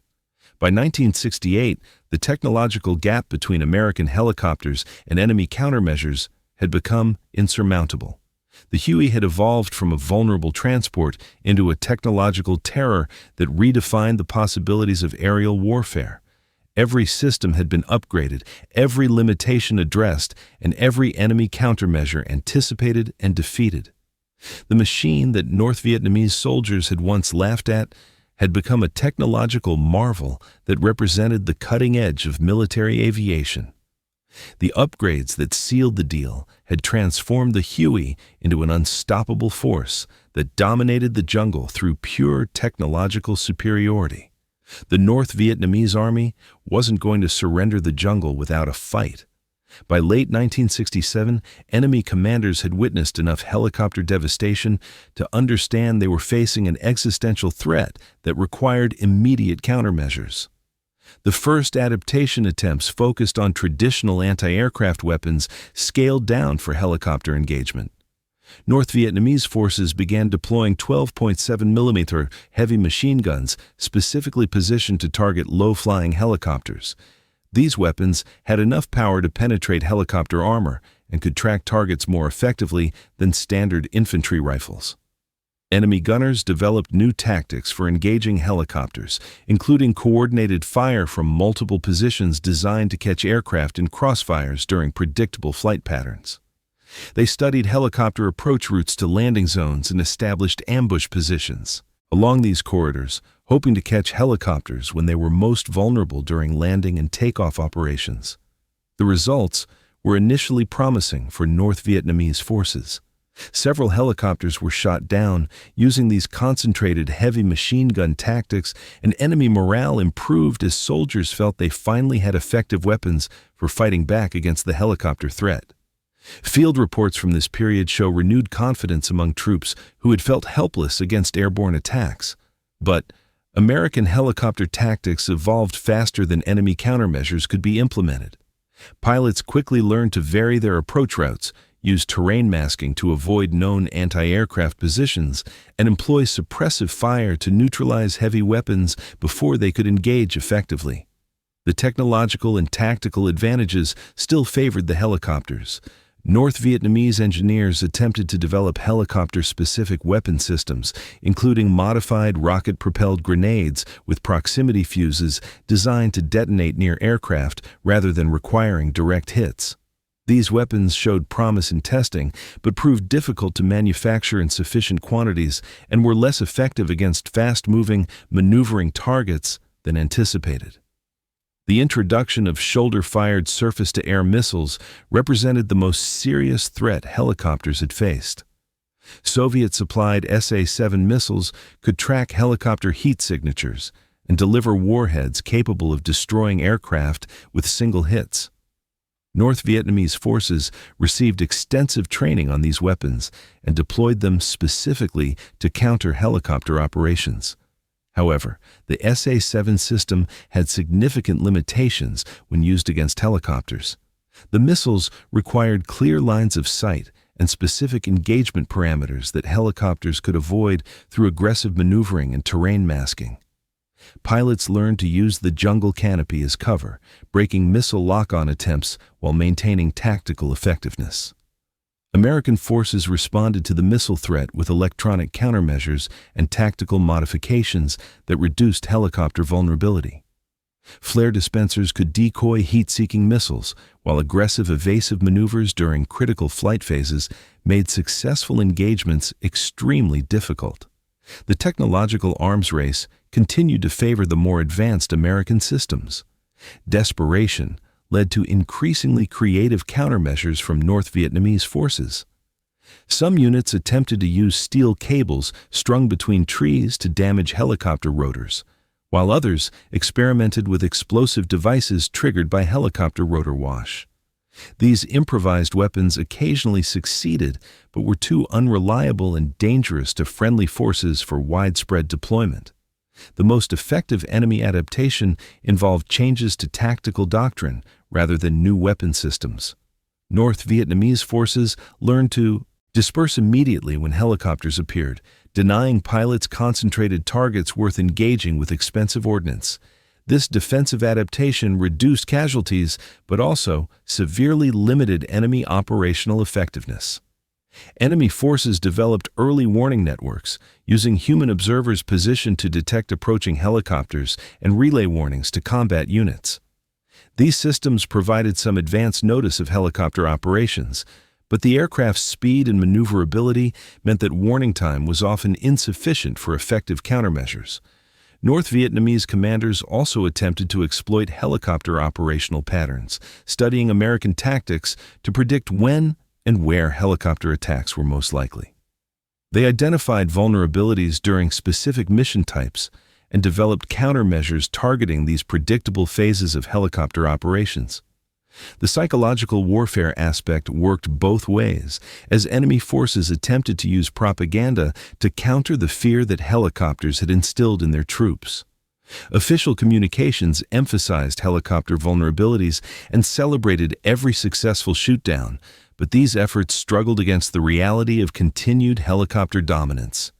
By 1968, the technological gap between American helicopters and enemy countermeasures had become insurmountable. The Huey had evolved from a vulnerable transport into a technological terror that redefined the possibilities of aerial warfare. Every system had been upgraded, every limitation addressed, and every enemy countermeasure anticipated and defeated. The machine that North Vietnamese soldiers had once laughed at had become a technological marvel that represented the cutting edge of military aviation. The upgrades that sealed the deal had transformed the Huey into an unstoppable force that dominated the jungle through pure technological superiority. The North Vietnamese army wasn't going to surrender the jungle without a fight. By late 1967, enemy commanders had witnessed enough helicopter devastation to understand they were facing an existential threat that required immediate countermeasures. The first adaptation attempts focused on traditional anti-aircraft weapons scaled down for helicopter engagement. North Vietnamese forces began deploying 12.7mm heavy machine guns specifically positioned to target low-flying helicopters. These weapons had enough power to penetrate helicopter armor and could track targets more effectively than standard infantry rifles. Enemy gunners developed new tactics for engaging helicopters, including coordinated fire from multiple positions designed to catch aircraft in crossfires during predictable flight patterns. They studied helicopter approach routes to landing zones and established ambush positions along these corridors, hoping to catch helicopters when they were most vulnerable during landing and takeoff operations. The results were initially promising for North Vietnamese forces. Several helicopters were shot down using these concentrated heavy machine gun tactics, and enemy morale improved as soldiers felt they finally had effective weapons for fighting back against the helicopter threat. Field reports from this period show renewed confidence among troops who had felt helpless against airborne attacks. But American helicopter tactics evolved faster than enemy countermeasures could be implemented. Pilots quickly learned to vary their approach routes, use terrain masking to avoid known anti-aircraft positions, and employ suppressive fire to neutralize heavy weapons before they could engage effectively. The technological and tactical advantages still favored the helicopters. North Vietnamese engineers attempted to develop helicopter-specific weapon systems, including modified rocket-propelled grenades with proximity fuses designed to detonate near aircraft rather than requiring direct hits. These weapons showed promise in testing, but proved difficult to manufacture in sufficient quantities and were less effective against fast-moving, maneuvering targets than anticipated. The introduction of shoulder-fired surface-to-air missiles represented the most serious threat helicopters had faced. Soviet-supplied SA-7 missiles could track helicopter heat signatures and deliver warheads capable of destroying aircraft with single hits. North Vietnamese forces received extensive training on these weapons and deployed them specifically to counter helicopter operations. However, the SA-7 system had significant limitations when used against helicopters. The missiles required clear lines of sight and specific engagement parameters that helicopters could avoid through aggressive maneuvering and terrain masking. Pilots learned to use the jungle canopy as cover, breaking missile lock-on attempts while maintaining tactical effectiveness. American forces responded to the missile threat with electronic countermeasures and tactical modifications that reduced helicopter vulnerability. Flare dispensers could decoy heat-seeking missiles, while aggressive evasive maneuvers during critical flight phases made successful engagements extremely difficult. The technological arms race continued to favor the more advanced American systems. Desperation led to increasingly creative countermeasures from North Vietnamese forces. Some units attempted to use steel cables strung between trees to damage helicopter rotors, while others experimented with explosive devices triggered by helicopter rotor wash. These improvised weapons occasionally succeeded, but were too unreliable and dangerous to friendly forces for widespread deployment. The most effective enemy adaptation involved changes to tactical doctrine rather than new weapon systems. North Vietnamese forces learned to disperse immediately when helicopters appeared, denying pilots concentrated targets worth engaging with expensive ordnance. This defensive adaptation reduced casualties, but also severely limited enemy operational effectiveness. Enemy forces developed early warning networks, using human observers positioned to detect approaching helicopters and relay warnings to combat units. These systems provided some advance notice of helicopter operations, but the aircraft's speed and maneuverability meant that warning time was often insufficient for effective countermeasures. North Vietnamese commanders also attempted to exploit helicopter operational patterns, studying American tactics to predict when and where helicopter attacks were most likely. They identified vulnerabilities during specific mission types and developed countermeasures targeting these predictable phases of helicopter operations. The psychological warfare aspect worked both ways, as enemy forces attempted to use propaganda to counter the fear that helicopters had instilled in their troops. Official communications emphasized helicopter vulnerabilities and celebrated every successful shootdown, but these efforts struggled against the reality of continued helicopter dominance.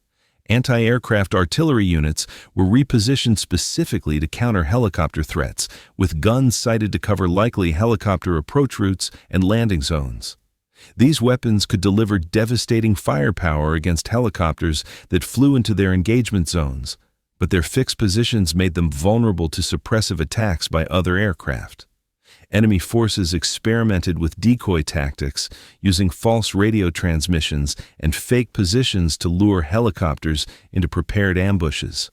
Anti-aircraft artillery units were repositioned specifically to counter helicopter threats, with guns sighted to cover likely helicopter approach routes and landing zones. These weapons could deliver devastating firepower against helicopters that flew into their engagement zones, but their fixed positions made them vulnerable to suppressive attacks by other aircraft. Enemy forces experimented with decoy tactics, using false radio transmissions and fake positions to lure helicopters into prepared ambushes.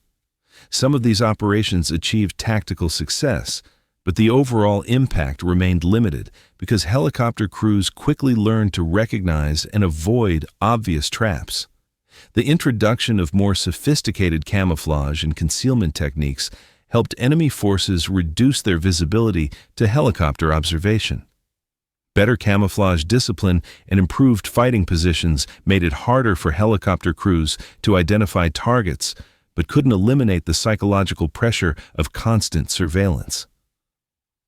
Some of these operations achieved tactical success, but the overall impact remained limited because helicopter crews quickly learned to recognize and avoid obvious traps. The introduction of more sophisticated camouflage and concealment techniques helped enemy forces reduce their visibility to helicopter observation. Better camouflage discipline and improved fighting positions made it harder for helicopter crews to identify targets, but couldn't eliminate the psychological pressure of constant surveillance.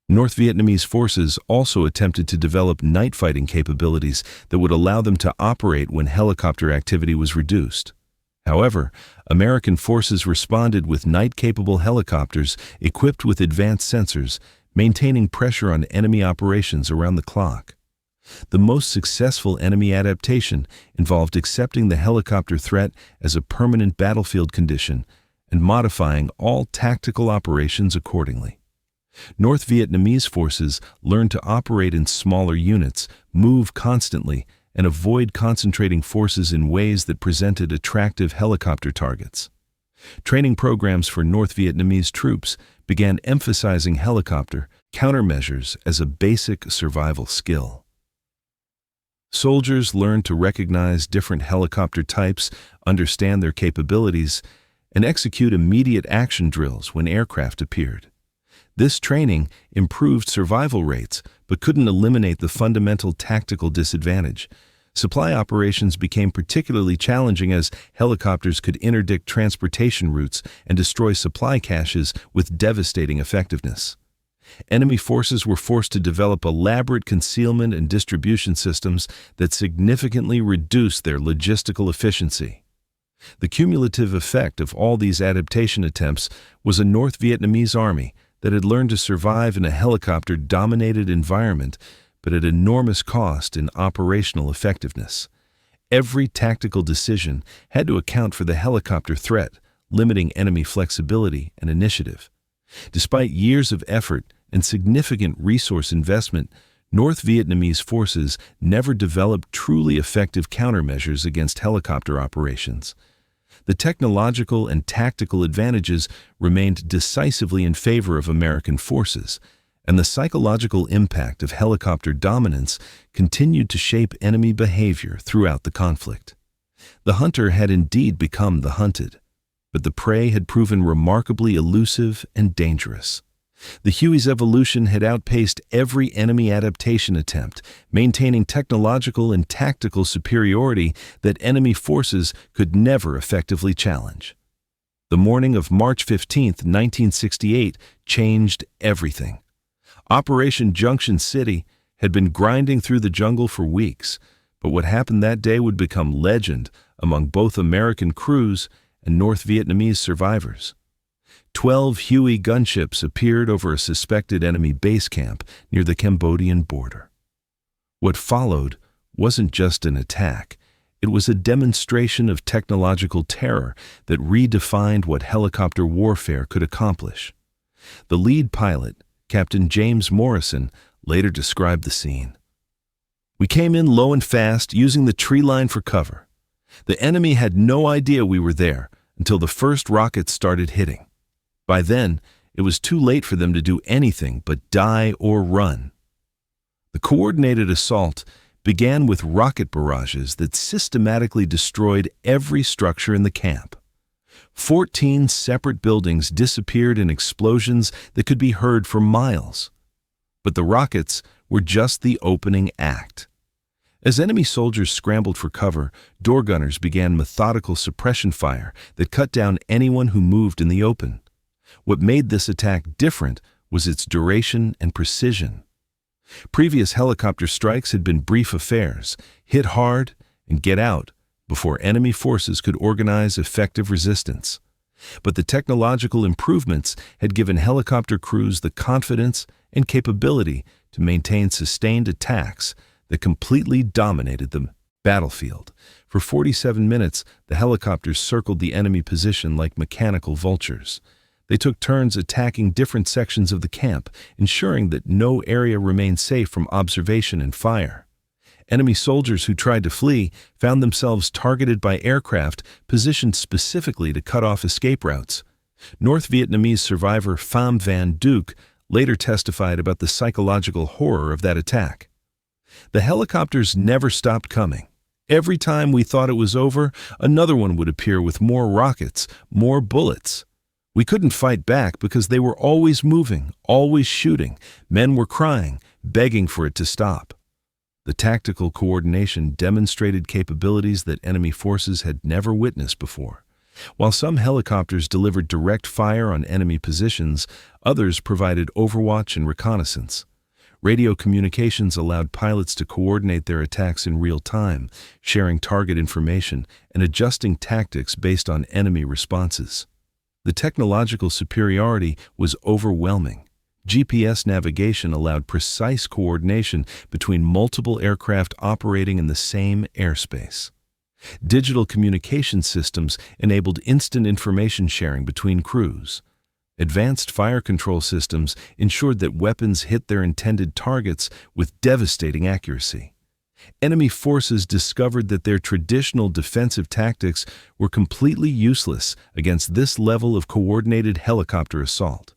North Vietnamese forces also attempted to develop night fighting capabilities that would allow them to operate when helicopter activity was reduced. However, American forces responded with night-capable helicopters equipped with advanced sensors, maintaining pressure on enemy operations around the clock. The most successful enemy adaptation involved accepting the helicopter threat as a permanent battlefield condition and modifying all tactical operations accordingly. North Vietnamese forces learned to operate in smaller units, move constantly, and avoid concentrating forces in ways that presented attractive helicopter targets. Training programs for North Vietnamese troops began emphasizing helicopter countermeasures as a basic survival skill. Soldiers learned to recognize different helicopter types, understand their capabilities, and execute immediate action drills when aircraft appeared. This training improved survival rates, but couldn't eliminate the fundamental tactical disadvantage. Supply operations became particularly challenging as helicopters could interdict transportation routes and destroy supply caches with devastating effectiveness. Enemy forces were forced to develop elaborate concealment and distribution systems that significantly reduced their logistical efficiency. The cumulative effect of all these adaptation attempts was a North Vietnamese army that had learned to survive in a helicopter-dominated environment, but at enormous cost in operational effectiveness. Every tactical decision had to account for the helicopter threat, limiting enemy flexibility and initiative. Despite years of effort and significant resource investment, North Vietnamese forces never developed truly effective countermeasures against helicopter operations. The technological and tactical advantages remained decisively in favor of American forces, and the psychological impact of helicopter dominance continued to shape enemy behavior throughout the conflict. The hunter had indeed become the hunted, but the prey had proven remarkably elusive and dangerous. The Huey's evolution had outpaced every enemy adaptation attempt, maintaining technological and tactical superiority that enemy forces could never effectively challenge. The morning of March 15, 1968, changed everything. Operation Junction City had been grinding through the jungle for weeks, but what happened that day would become legend among both American crews and North Vietnamese survivors. 12 Huey gunships appeared over a suspected enemy base camp near the Cambodian border. What followed wasn't just an attack. It was a demonstration of technological terror that redefined what helicopter warfare could accomplish. The lead pilot, Captain James Morrison, later described the scene. "We came in low and fast, using the tree line for cover. The enemy had no idea we were there until the first rockets started hitting. By then, it was too late for them to do anything but die or run." The coordinated assault began with rocket barrages that systematically destroyed every structure in the camp. 14 separate buildings disappeared in explosions that could be heard for miles. But the rockets were just the opening act. As enemy soldiers scrambled for cover, door gunners began methodical suppression fire that cut down anyone who moved in the open. What made this attack different was its duration and precision. Previous helicopter strikes had been brief affairs, hit hard and get out before enemy forces could organize effective resistance. But the technological improvements had given helicopter crews the confidence and capability to maintain sustained attacks that completely dominated the battlefield. For 47 minutes, the helicopters circled the enemy position like mechanical vultures. They took turns attacking different sections of the camp, ensuring that no area remained safe from observation and fire. Enemy soldiers who tried to flee found themselves targeted by aircraft positioned specifically to cut off escape routes. North Vietnamese survivor Pham Van Duc later testified about the psychological horror of that attack. "The helicopters never stopped coming. Every time we thought it was over, another one would appear with more rockets, more bullets. We couldn't fight back because they were always moving, always shooting. Men were crying, begging for it to stop." The tactical coordination demonstrated capabilities that enemy forces had never witnessed before. While some helicopters delivered direct fire on enemy positions, others provided overwatch and reconnaissance. Radio communications allowed pilots to coordinate their attacks in real time, sharing target information and adjusting tactics based on enemy responses. The technological superiority was overwhelming. GPS navigation allowed precise coordination between multiple aircraft operating in the same airspace. Digital communication systems enabled instant information sharing between crews. Advanced fire control systems ensured that weapons hit their intended targets with devastating accuracy. Enemy forces discovered that their traditional defensive tactics were completely useless against this level of coordinated helicopter assault.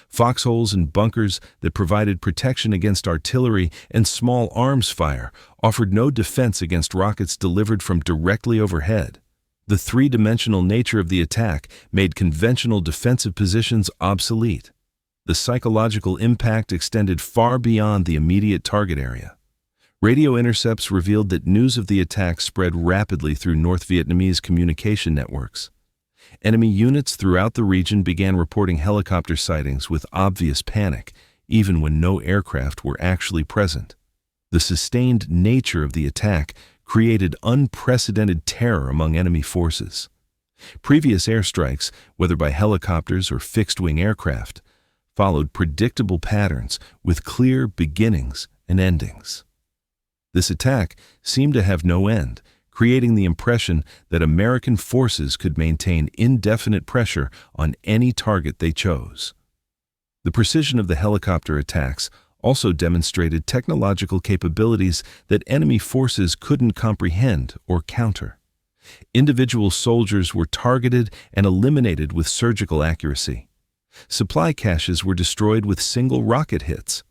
Foxholes and bunkers that provided protection against artillery and small arms fire offered no defense against rockets delivered from directly overhead. The three-dimensional nature of the attack made conventional defensive positions obsolete. The psychological impact extended far beyond the immediate target area. Radio intercepts revealed that news of the attack spread rapidly through North Vietnamese communication networks. Enemy units throughout the region began reporting helicopter sightings with obvious panic, even when no aircraft were actually present. The sustained nature of the attack created unprecedented terror among enemy forces. Previous airstrikes, whether by helicopters or fixed-wing aircraft, followed predictable patterns with clear beginnings and endings. This attack seemed to have no end, creating the impression that American forces could maintain indefinite pressure on any target they chose. The precision of the helicopter attacks also demonstrated technological capabilities that enemy forces couldn't comprehend or counter. Individual soldiers were targeted and eliminated with surgical accuracy. Supply caches were destroyed with single rocket hits.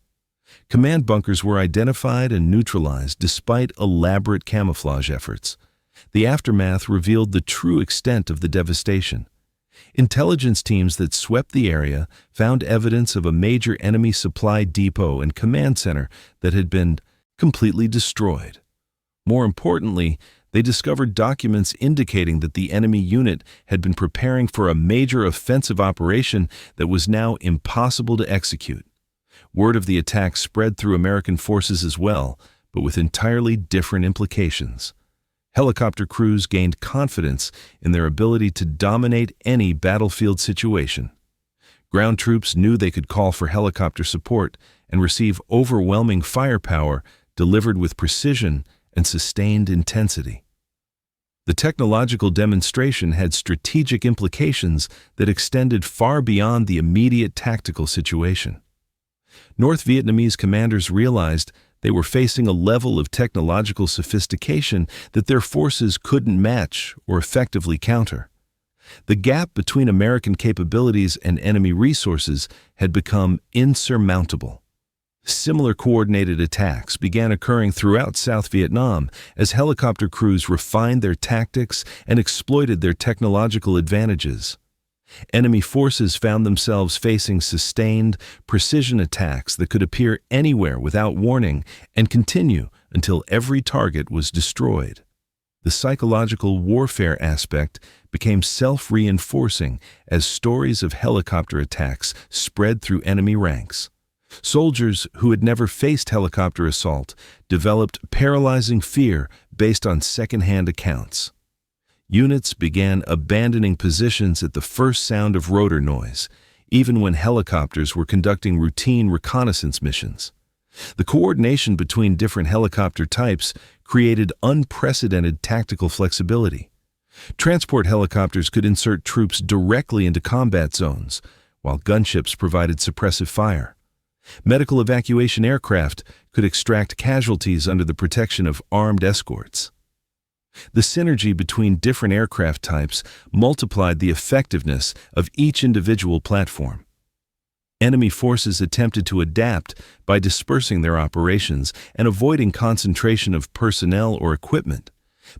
Command bunkers were identified and neutralized despite elaborate camouflage efforts. The aftermath revealed the true extent of the devastation. Intelligence teams that swept the area found evidence of a major enemy supply depot and command center that had been completely destroyed. More importantly, they discovered documents indicating that the enemy unit had been preparing for a major offensive operation that was now impossible to execute. Word of the attack spread through American forces as well, but with entirely different implications. Helicopter crews gained confidence in their ability to dominate any battlefield situation. Ground troops knew they could call for helicopter support and receive overwhelming firepower delivered with precision and sustained intensity. The technological demonstration had strategic implications that extended far beyond the immediate tactical situation. North Vietnamese commanders realized they were facing a level of technological sophistication that their forces couldn't match or effectively counter. The gap between American capabilities and enemy resources had become insurmountable. Similar coordinated attacks began occurring throughout South Vietnam as helicopter crews refined their tactics and exploited their technological advantages. Enemy forces found themselves facing sustained, precision attacks that could appear anywhere without warning and continue until every target was destroyed. The psychological warfare aspect became self-reinforcing as stories of helicopter attacks spread through enemy ranks. Soldiers who had never faced helicopter assault developed paralyzing fear based on second-hand accounts. Units began abandoning positions at the first sound of rotor noise, even when helicopters were conducting routine reconnaissance missions. The coordination between different helicopter types created unprecedented tactical flexibility. Transport helicopters could insert troops directly into combat zones, while gunships provided suppressive fire. Medical evacuation aircraft could extract casualties under the protection of armed escorts. The synergy between different aircraft types multiplied the effectiveness of each individual platform. Enemy forces attempted to adapt by dispersing their operations and avoiding concentration of personnel or equipment,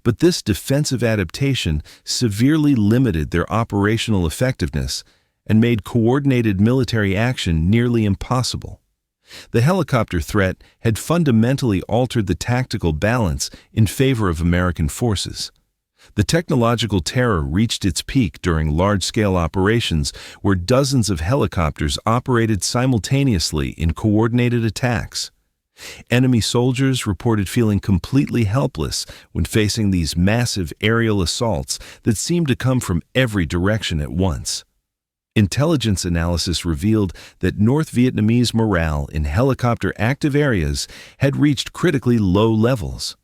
but this defensive adaptation severely limited their operational effectiveness and made coordinated military action nearly impossible. The helicopter threat had fundamentally altered the tactical balance in favor of American forces. The technological terror reached its peak during large-scale operations where dozens of helicopters operated simultaneously in coordinated attacks. Enemy soldiers reported feeling completely helpless when facing these massive aerial assaults that seemed to come from every direction at once. Intelligence analysis revealed that North Vietnamese morale in helicopter-active areas had reached critically low levels.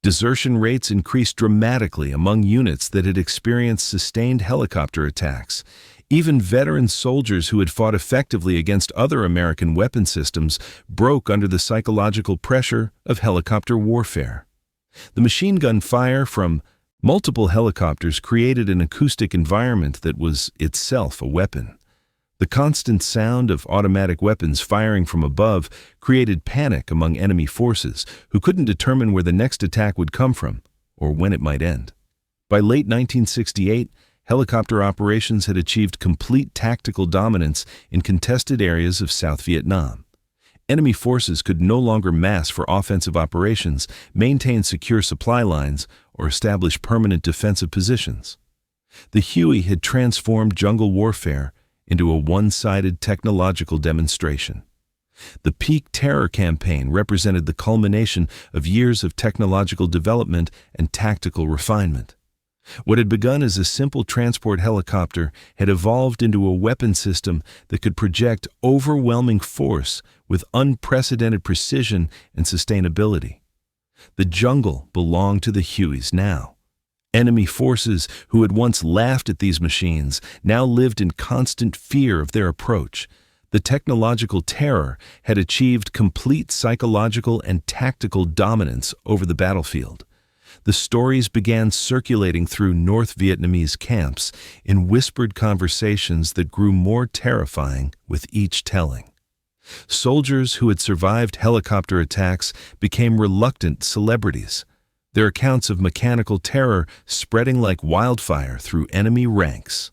Desertion rates increased dramatically among units that had experienced sustained helicopter attacks. Even veteran soldiers who had fought effectively against other American weapon systems broke under the psychological pressure of helicopter warfare. The machine gun fire from multiple helicopters created an acoustic environment that was itself a weapon. The constant sound of automatic weapons firing from above created panic among enemy forces who couldn't determine where the next attack would come from or when it might end. By late 1968, helicopter operations had achieved complete tactical dominance in contested areas of South Vietnam. Enemy forces could no longer mass for offensive operations, maintain secure supply lines, or establish permanent defensive positions. The Huey had transformed jungle warfare into a one-sided technological demonstration. The peak terror campaign represented the culmination of years of technological development and tactical refinement. What had begun as a simple transport helicopter had evolved into a weapon system that could project overwhelming force with unprecedented precision and sustainability. The jungle belonged to the Hueys now. Enemy forces who had once laughed at these machines now lived in constant fear of their approach. The technological terror had achieved complete psychological and tactical dominance over the battlefield. The stories began circulating through North Vietnamese camps in whispered conversations that grew more terrifying with each telling. Soldiers who had survived helicopter attacks became reluctant celebrities, their accounts of mechanical terror spreading like wildfire through enemy ranks.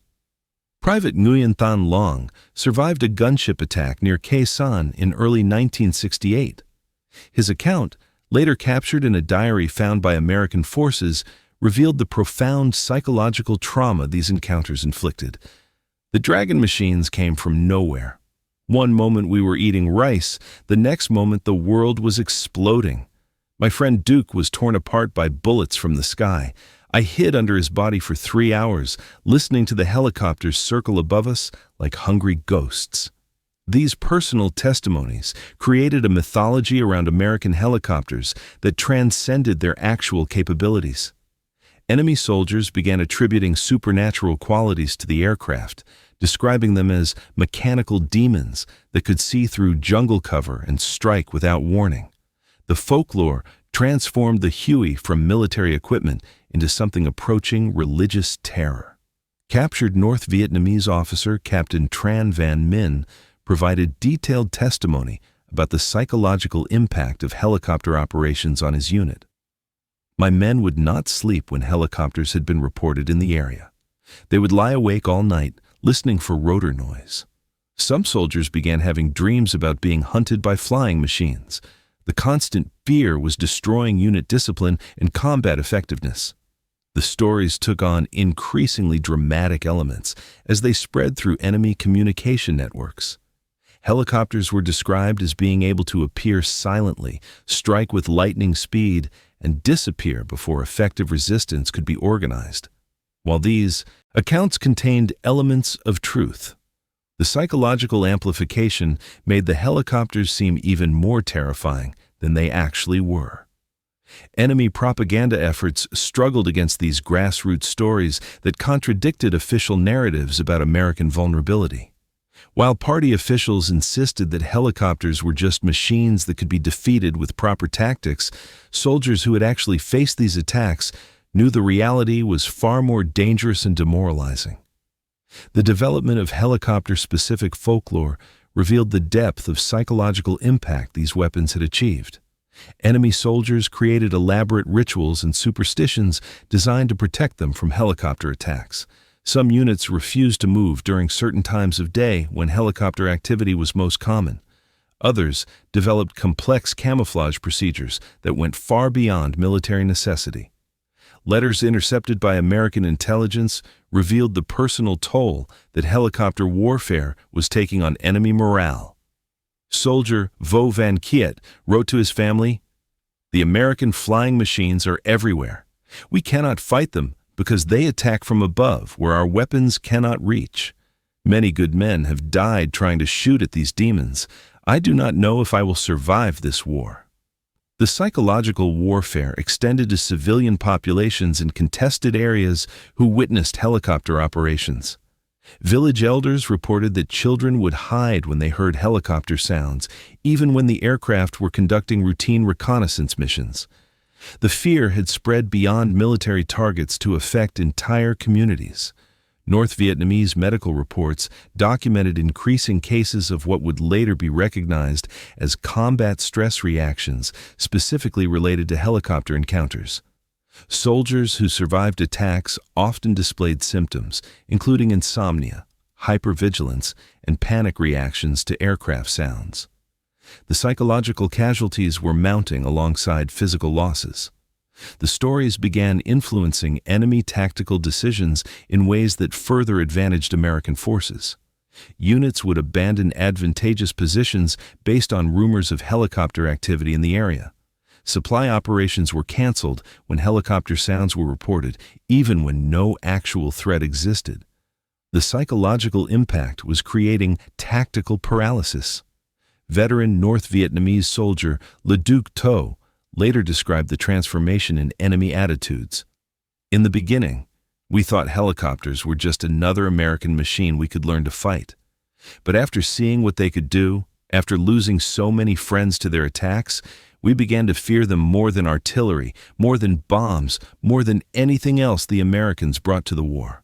Private Nguyen Thanh Long survived a gunship attack near Khe Sanh in early 1968. His account, later captured in a diary found by American forces, revealed the profound psychological trauma these encounters inflicted. The Dragon machines came from nowhere. One moment we were eating rice, the next moment the world was exploding. My friend Duke was torn apart by bullets from the sky. I hid under his body for 3 hours, listening to the helicopters circle above us like hungry ghosts. These personal testimonies created a mythology around American helicopters that transcended their actual capabilities. Enemy soldiers began attributing supernatural qualities to the aircraft, describing them as mechanical demons that could see through jungle cover and strike without warning. The folklore transformed the Huey from military equipment into something approaching religious terror. Captured North Vietnamese officer Captain Tran Van Minh provided detailed testimony about the psychological impact of helicopter operations on his unit. My men would not sleep when helicopters had been reported in the area. They would lie awake all night, listening for rotor noise. Some soldiers began having dreams about being hunted by flying machines. The constant fear was destroying unit discipline and combat effectiveness. The stories took on increasingly dramatic elements as they spread through enemy communication networks. Helicopters were described as being able to appear silently, strike with lightning speed, and disappear before effective resistance could be organized. While these accounts contained elements of truth, the psychological amplification made the helicopters seem even more terrifying than they actually were. Enemy propaganda efforts struggled against these grassroots stories that contradicted official narratives about American vulnerability. While party officials insisted that helicopters were just machines that could be defeated with proper tactics, soldiers who had actually faced these attacks knew the reality was far more dangerous and demoralizing. The development of helicopter-specific folklore revealed the depth of psychological impact these weapons had achieved. Enemy soldiers created elaborate rituals and superstitions designed to protect them from helicopter attacks. Some units refused to move during certain times of day when helicopter activity was most common. Others developed complex camouflage procedures that went far beyond military necessity. Letters intercepted by American intelligence revealed the personal toll that helicopter warfare was taking on enemy morale. Soldier Vo Van Kiet wrote to his family, "The American flying machines are everywhere. We cannot fight them because they attack from above where our weapons cannot reach. Many good men have died trying to shoot at these demons. I do not know if I will survive this war." The psychological warfare extended to civilian populations in contested areas who witnessed helicopter operations. Village elders reported that children would hide when they heard helicopter sounds, even when the aircraft were conducting routine reconnaissance missions. The fear had spread beyond military targets to affect entire communities. North Vietnamese medical reports documented increasing cases of what would later be recognized as combat stress reactions, specifically related to helicopter encounters. Soldiers who survived attacks often displayed symptoms, including insomnia, hypervigilance, and panic reactions to aircraft sounds. The psychological casualties were mounting alongside physical losses. The stories began influencing enemy tactical decisions in ways that further advantaged American forces. Units would abandon advantageous positions based on rumors of helicopter activity in the area. Supply operations were canceled when helicopter sounds were reported, even when no actual threat existed. The psychological impact was creating tactical paralysis. Veteran North Vietnamese soldier Le Duc Tho later described the transformation in enemy attitudes. "In the beginning, we thought helicopters were just another American machine we could learn to fight. But after seeing what they could do, after losing so many friends to their attacks, we began to fear them more than artillery, more than bombs, more than anything else the Americans brought to the war."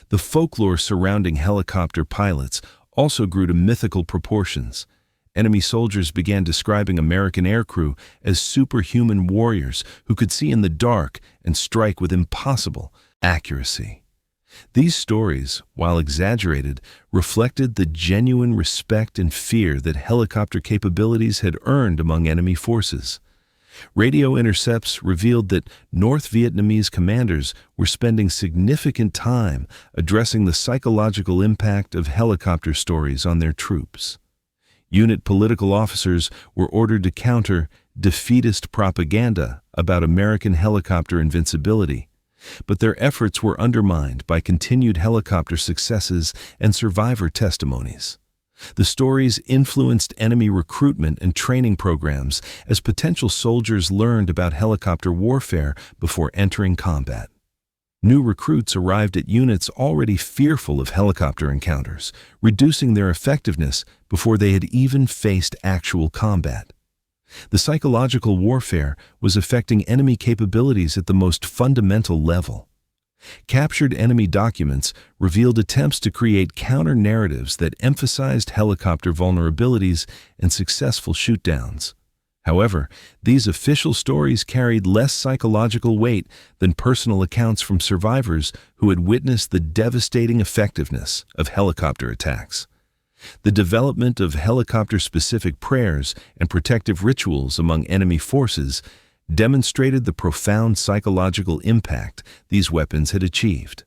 The folklore surrounding helicopter pilots also grew to mythical proportions. Enemy soldiers began describing American aircrew as superhuman warriors who could see in the dark and strike with impossible accuracy. These stories, while exaggerated, reflected the genuine respect and fear that helicopter capabilities had earned among enemy forces. Radio intercepts revealed that North Vietnamese commanders were spending significant time addressing the psychological impact of helicopter stories on their troops. Unit political officers were ordered to counter defeatist propaganda about American helicopter invincibility, but their efforts were undermined by continued helicopter successes and survivor testimonies. The stories influenced enemy recruitment and training programs as potential soldiers learned about helicopter warfare before entering combat. New recruits arrived at units already fearful of helicopter encounters, reducing their effectiveness before they had even faced actual combat. The psychological warfare was affecting enemy capabilities at the most fundamental level. Captured enemy documents revealed attempts to create counter-narratives that emphasized helicopter vulnerabilities and successful shootdowns. However, these official stories carried less psychological weight than personal accounts from survivors who had witnessed the devastating effectiveness of helicopter attacks. The development of helicopter-specific prayers and protective rituals among enemy forces demonstrated the profound psychological impact these weapons had achieved.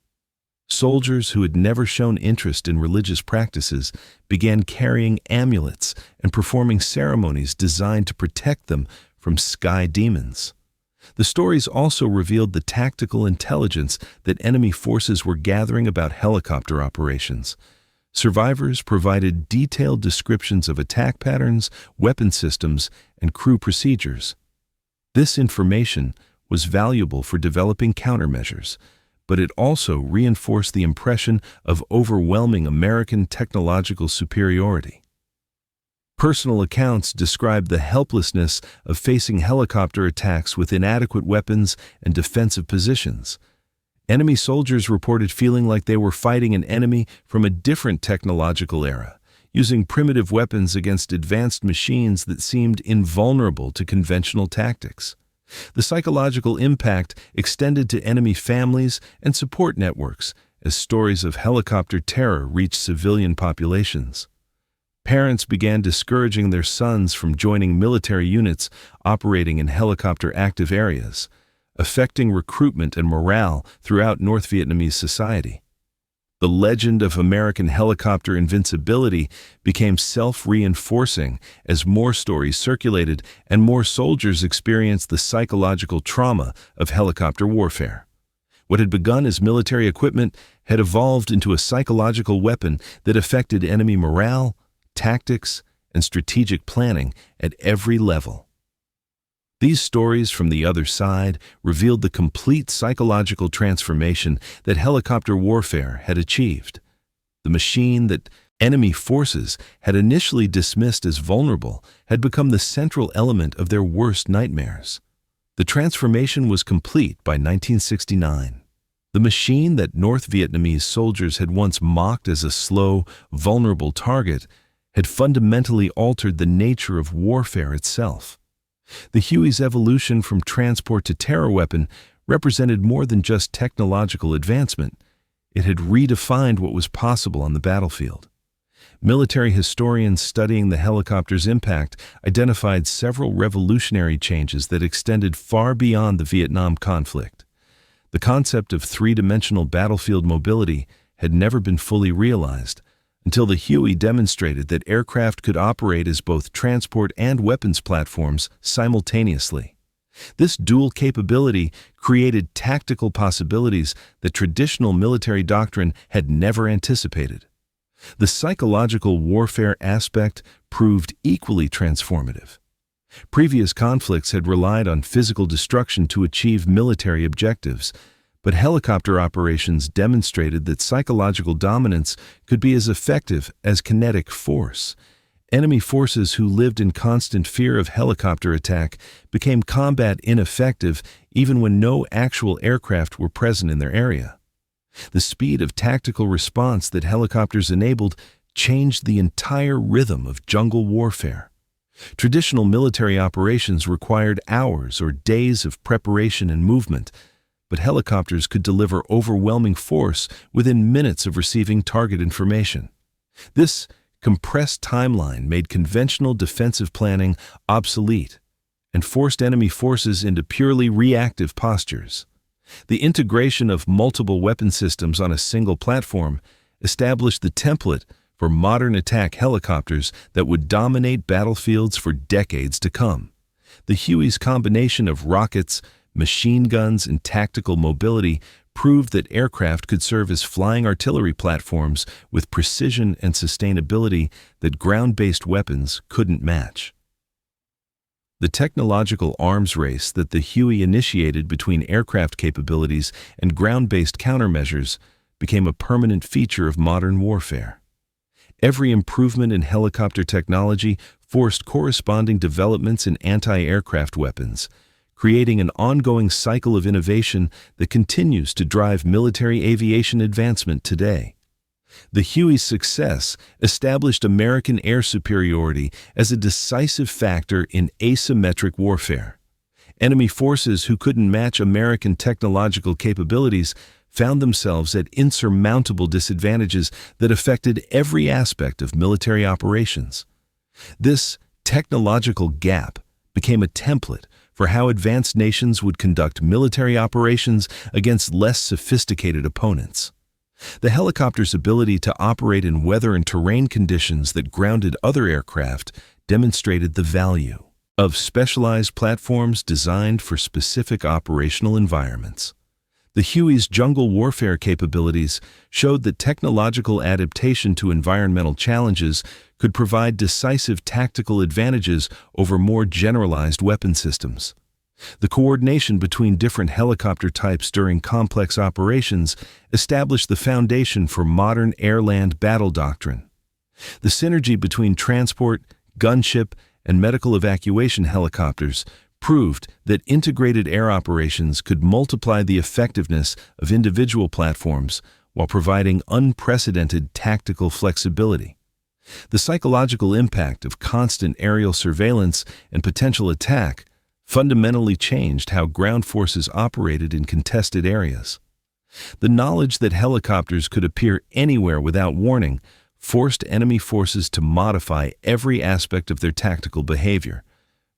Soldiers who had never shown interest in religious practices began carrying amulets and performing ceremonies designed to protect them from sky demons. The stories also revealed the tactical intelligence that enemy forces were gathering about helicopter operations. Survivors provided detailed descriptions of attack patterns, weapon systems, and crew procedures. This information was valuable for developing countermeasures, but it also reinforced the impression of overwhelming American technological superiority. Personal accounts described the helplessness of facing helicopter attacks with inadequate weapons and defensive positions. Enemy soldiers reported feeling like they were fighting an enemy from a different technological era, using primitive weapons against advanced machines that seemed invulnerable to conventional tactics. The psychological impact extended to enemy families and support networks as stories of helicopter terror reached civilian populations. Parents began discouraging their sons from joining military units operating in helicopter-active areas, affecting recruitment and morale throughout North Vietnamese society. The legend of American helicopter invincibility became self-reinforcing as more stories circulated and more soldiers experienced the psychological trauma of helicopter warfare. What had begun as military equipment had evolved into a psychological weapon that affected enemy morale, tactics, and strategic planning at every level. These stories from the other side revealed the complete psychological transformation that helicopter warfare had achieved. The machine that enemy forces had initially dismissed as vulnerable had become the central element of their worst nightmares. The transformation was complete by 1969. The machine that North Vietnamese soldiers had once mocked as a slow, vulnerable target had fundamentally altered the nature of warfare itself. The Huey's evolution from transport to terror weapon represented more than just technological advancement. It had redefined what was possible on the battlefield. Military historians studying the helicopter's impact identified several revolutionary changes that extended far beyond the Vietnam conflict. The concept of three-dimensional battlefield mobility had never been fully realized, until the Huey demonstrated that aircraft could operate as both transport and weapons platforms simultaneously. This dual capability created tactical possibilities that traditional military doctrine had never anticipated. The psychological warfare aspect proved equally transformative. Previous conflicts had relied on physical destruction to achieve military objectives, but helicopter operations demonstrated that psychological dominance could be as effective as kinetic force. Enemy forces who lived in constant fear of helicopter attack became combat ineffective even when no actual aircraft were present in their area. The speed of tactical response that helicopters enabled changed the entire rhythm of jungle warfare. Traditional military operations required hours or days of preparation and movement, but helicopters could deliver overwhelming force within minutes of receiving target information. This compressed timeline made conventional defensive planning obsolete and forced enemy forces into purely reactive postures. The integration of multiple weapon systems on a single platform established the template for modern attack helicopters that would dominate battlefields for decades to come. The Hueys' combination of rockets, machine guns, and tactical mobility proved that aircraft could serve as flying artillery platforms with precision and sustainability that ground-based weapons couldn't match. The technological arms race that the Huey initiated between aircraft capabilities and ground-based countermeasures became a permanent feature of modern warfare. Every improvement in helicopter technology forced corresponding developments in anti-aircraft weapons, creating an ongoing cycle of innovation that continues to drive military aviation advancement today. The Huey's success established American air superiority as a decisive factor in asymmetric warfare. Enemy forces who couldn't match American technological capabilities found themselves at insurmountable disadvantages that affected every aspect of military operations. This technological gap became a template for how advanced nations would conduct military operations against less sophisticated opponents. The helicopter's ability to operate in weather and terrain conditions that grounded other aircraft demonstrated the value of specialized platforms designed for specific operational environments. The Huey's jungle warfare capabilities showed that technological adaptation to environmental challenges could provide decisive tactical advantages over more generalized weapon systems. The coordination between different helicopter types during complex operations established the foundation for modern air-land battle doctrine. The synergy between transport, gunship, and medical evacuation helicopters proved that integrated air operations could multiply the effectiveness of individual platforms while providing unprecedented tactical flexibility. The psychological impact of constant aerial surveillance and potential attack fundamentally changed how ground forces operated in contested areas. The knowledge that helicopters could appear anywhere without warning forced enemy forces to modify every aspect of their tactical behavior,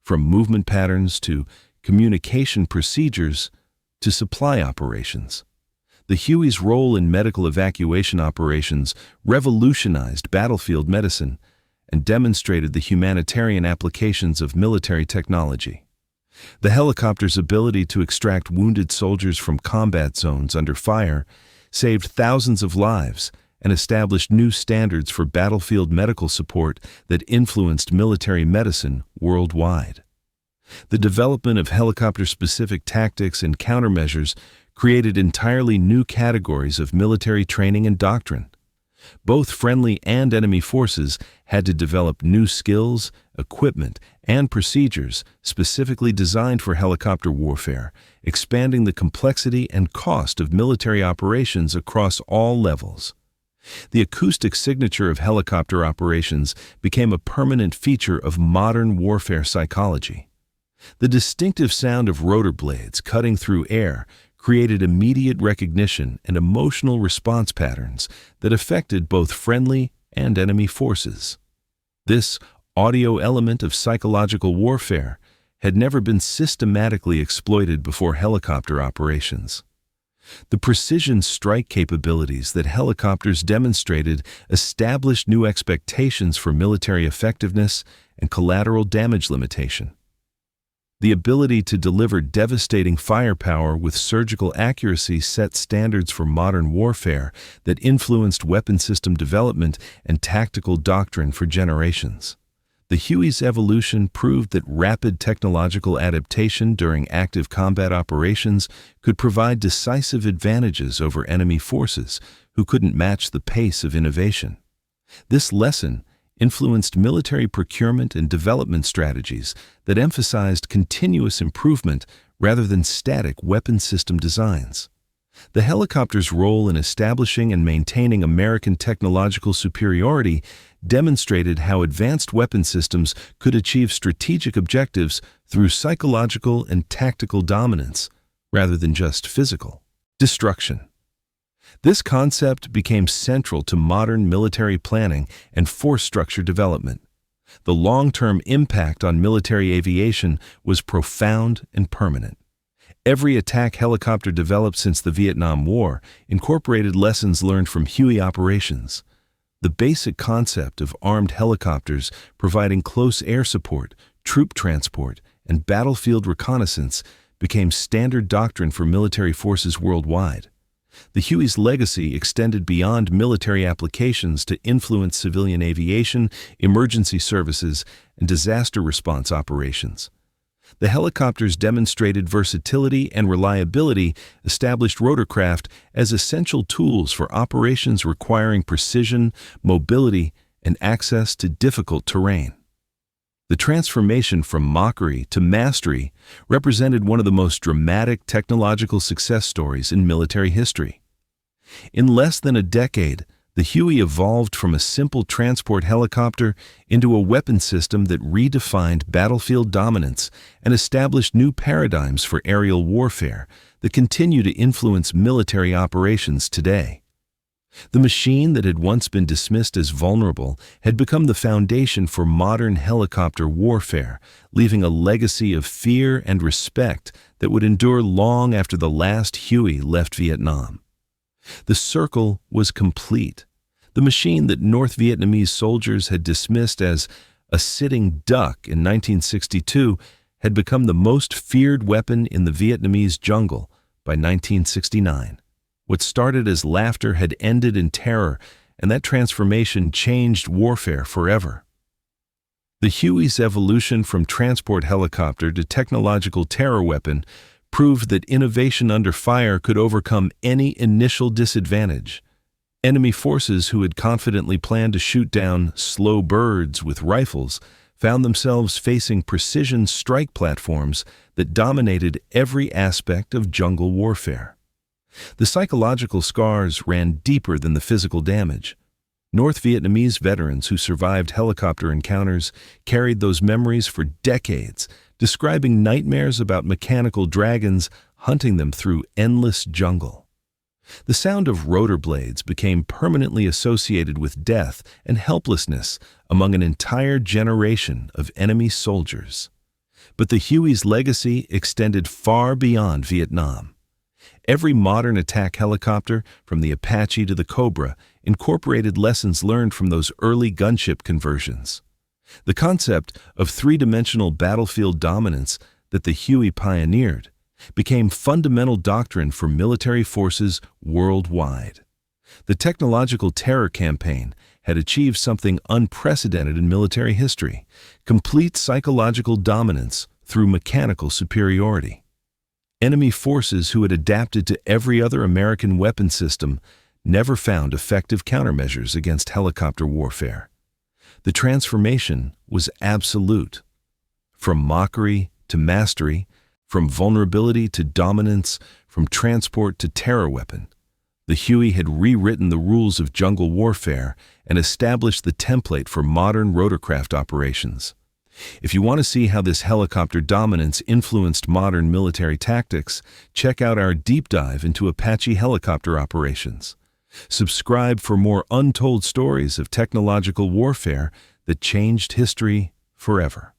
from movement patterns to communication procedures to supply operations. The Huey's role in medical evacuation operations revolutionized battlefield medicine and demonstrated the humanitarian applications of military technology. The helicopter's ability to extract wounded soldiers from combat zones under fire saved thousands of lives and established new standards for battlefield medical support that influenced military medicine worldwide. The development of helicopter-specific tactics and countermeasures created entirely new categories of military training and doctrine. Both friendly and enemy forces had to develop new skills, equipment, and procedures specifically designed for helicopter warfare, expanding the complexity and cost of military operations across all levels. The acoustic signature of helicopter operations became a permanent feature of modern warfare psychology. The distinctive sound of rotor blades cutting through air created immediate recognition and emotional response patterns that affected both friendly and enemy forces. This audio element of psychological warfare had never been systematically exploited before helicopter operations. The precision strike capabilities that helicopters demonstrated established new expectations for military effectiveness and collateral damage limitation. The ability to deliver devastating firepower with surgical accuracy set standards for modern warfare that influenced weapon system development and tactical doctrine for generations. The Huey's evolution proved that rapid technological adaptation during active combat operations could provide decisive advantages over enemy forces who couldn't match the pace of innovation. This lesson influenced military procurement and development strategies that emphasized continuous improvement rather than static weapon system designs. The helicopter's role in establishing and maintaining American technological superiority demonstrated how advanced weapon systems could achieve strategic objectives through psychological and tactical dominance, rather than just physical destruction. This concept became central to modern military planning and force structure development. The long-term impact on military aviation was profound and permanent. Every attack helicopter developed since the Vietnam War incorporated lessons learned from Huey operations. The basic concept of armed helicopters providing close air support, troop transport, and battlefield reconnaissance became standard doctrine for military forces worldwide. The Huey's legacy extended beyond military applications to influence civilian aviation, emergency services, and disaster response operations. The helicopters demonstrated versatility and reliability, established rotorcraft as essential tools for operations requiring precision, mobility, and access to difficult terrain. The transformation from mockery to mastery represented one of the most dramatic technological success stories in military history. In less than a decade, the Huey evolved from a simple transport helicopter into a weapon system that redefined battlefield dominance and established new paradigms for aerial warfare that continue to influence military operations today. The machine that had once been dismissed as vulnerable had become the foundation for modern helicopter warfare, leaving a legacy of fear and respect that would endure long after the last Huey left Vietnam. The circle was complete. The machine that North Vietnamese soldiers had dismissed as a sitting duck in 1962 had become the most feared weapon in the Vietnamese jungle by 1969. What started as laughter had ended in terror, and that transformation changed warfare forever. The Huey's evolution from transport helicopter to technological terror weapon proved that innovation under fire could overcome any initial disadvantage. Enemy forces who had confidently planned to shoot down slow birds with rifles found themselves facing precision strike platforms that dominated every aspect of jungle warfare. The psychological scars ran deeper than the physical damage. North Vietnamese veterans who survived helicopter encounters carried those memories for decades, describing nightmares about mechanical dragons hunting them through endless jungle. The sound of rotor blades became permanently associated with death and helplessness among an entire generation of enemy soldiers. But the Huey's legacy extended far beyond Vietnam. Every modern attack helicopter, from the Apache to the Cobra, incorporated lessons learned from those early gunship conversions. The concept of three-dimensional battlefield dominance that the Huey pioneered became fundamental doctrine for military forces worldwide. The technological terror campaign had achieved something unprecedented in military history: complete psychological dominance through mechanical superiority. Enemy forces who had adapted to every other American weapon system never found effective countermeasures against helicopter warfare. The transformation was absolute. From mockery to mastery, from vulnerability to dominance, from transport to terror weapon, the Huey had rewritten the rules of jungle warfare and established the template for modern rotorcraft operations. If you want to see how this helicopter dominance influenced modern military tactics, check out our deep dive into Apache helicopter operations. Subscribe for more untold stories of technological warfare that changed history forever.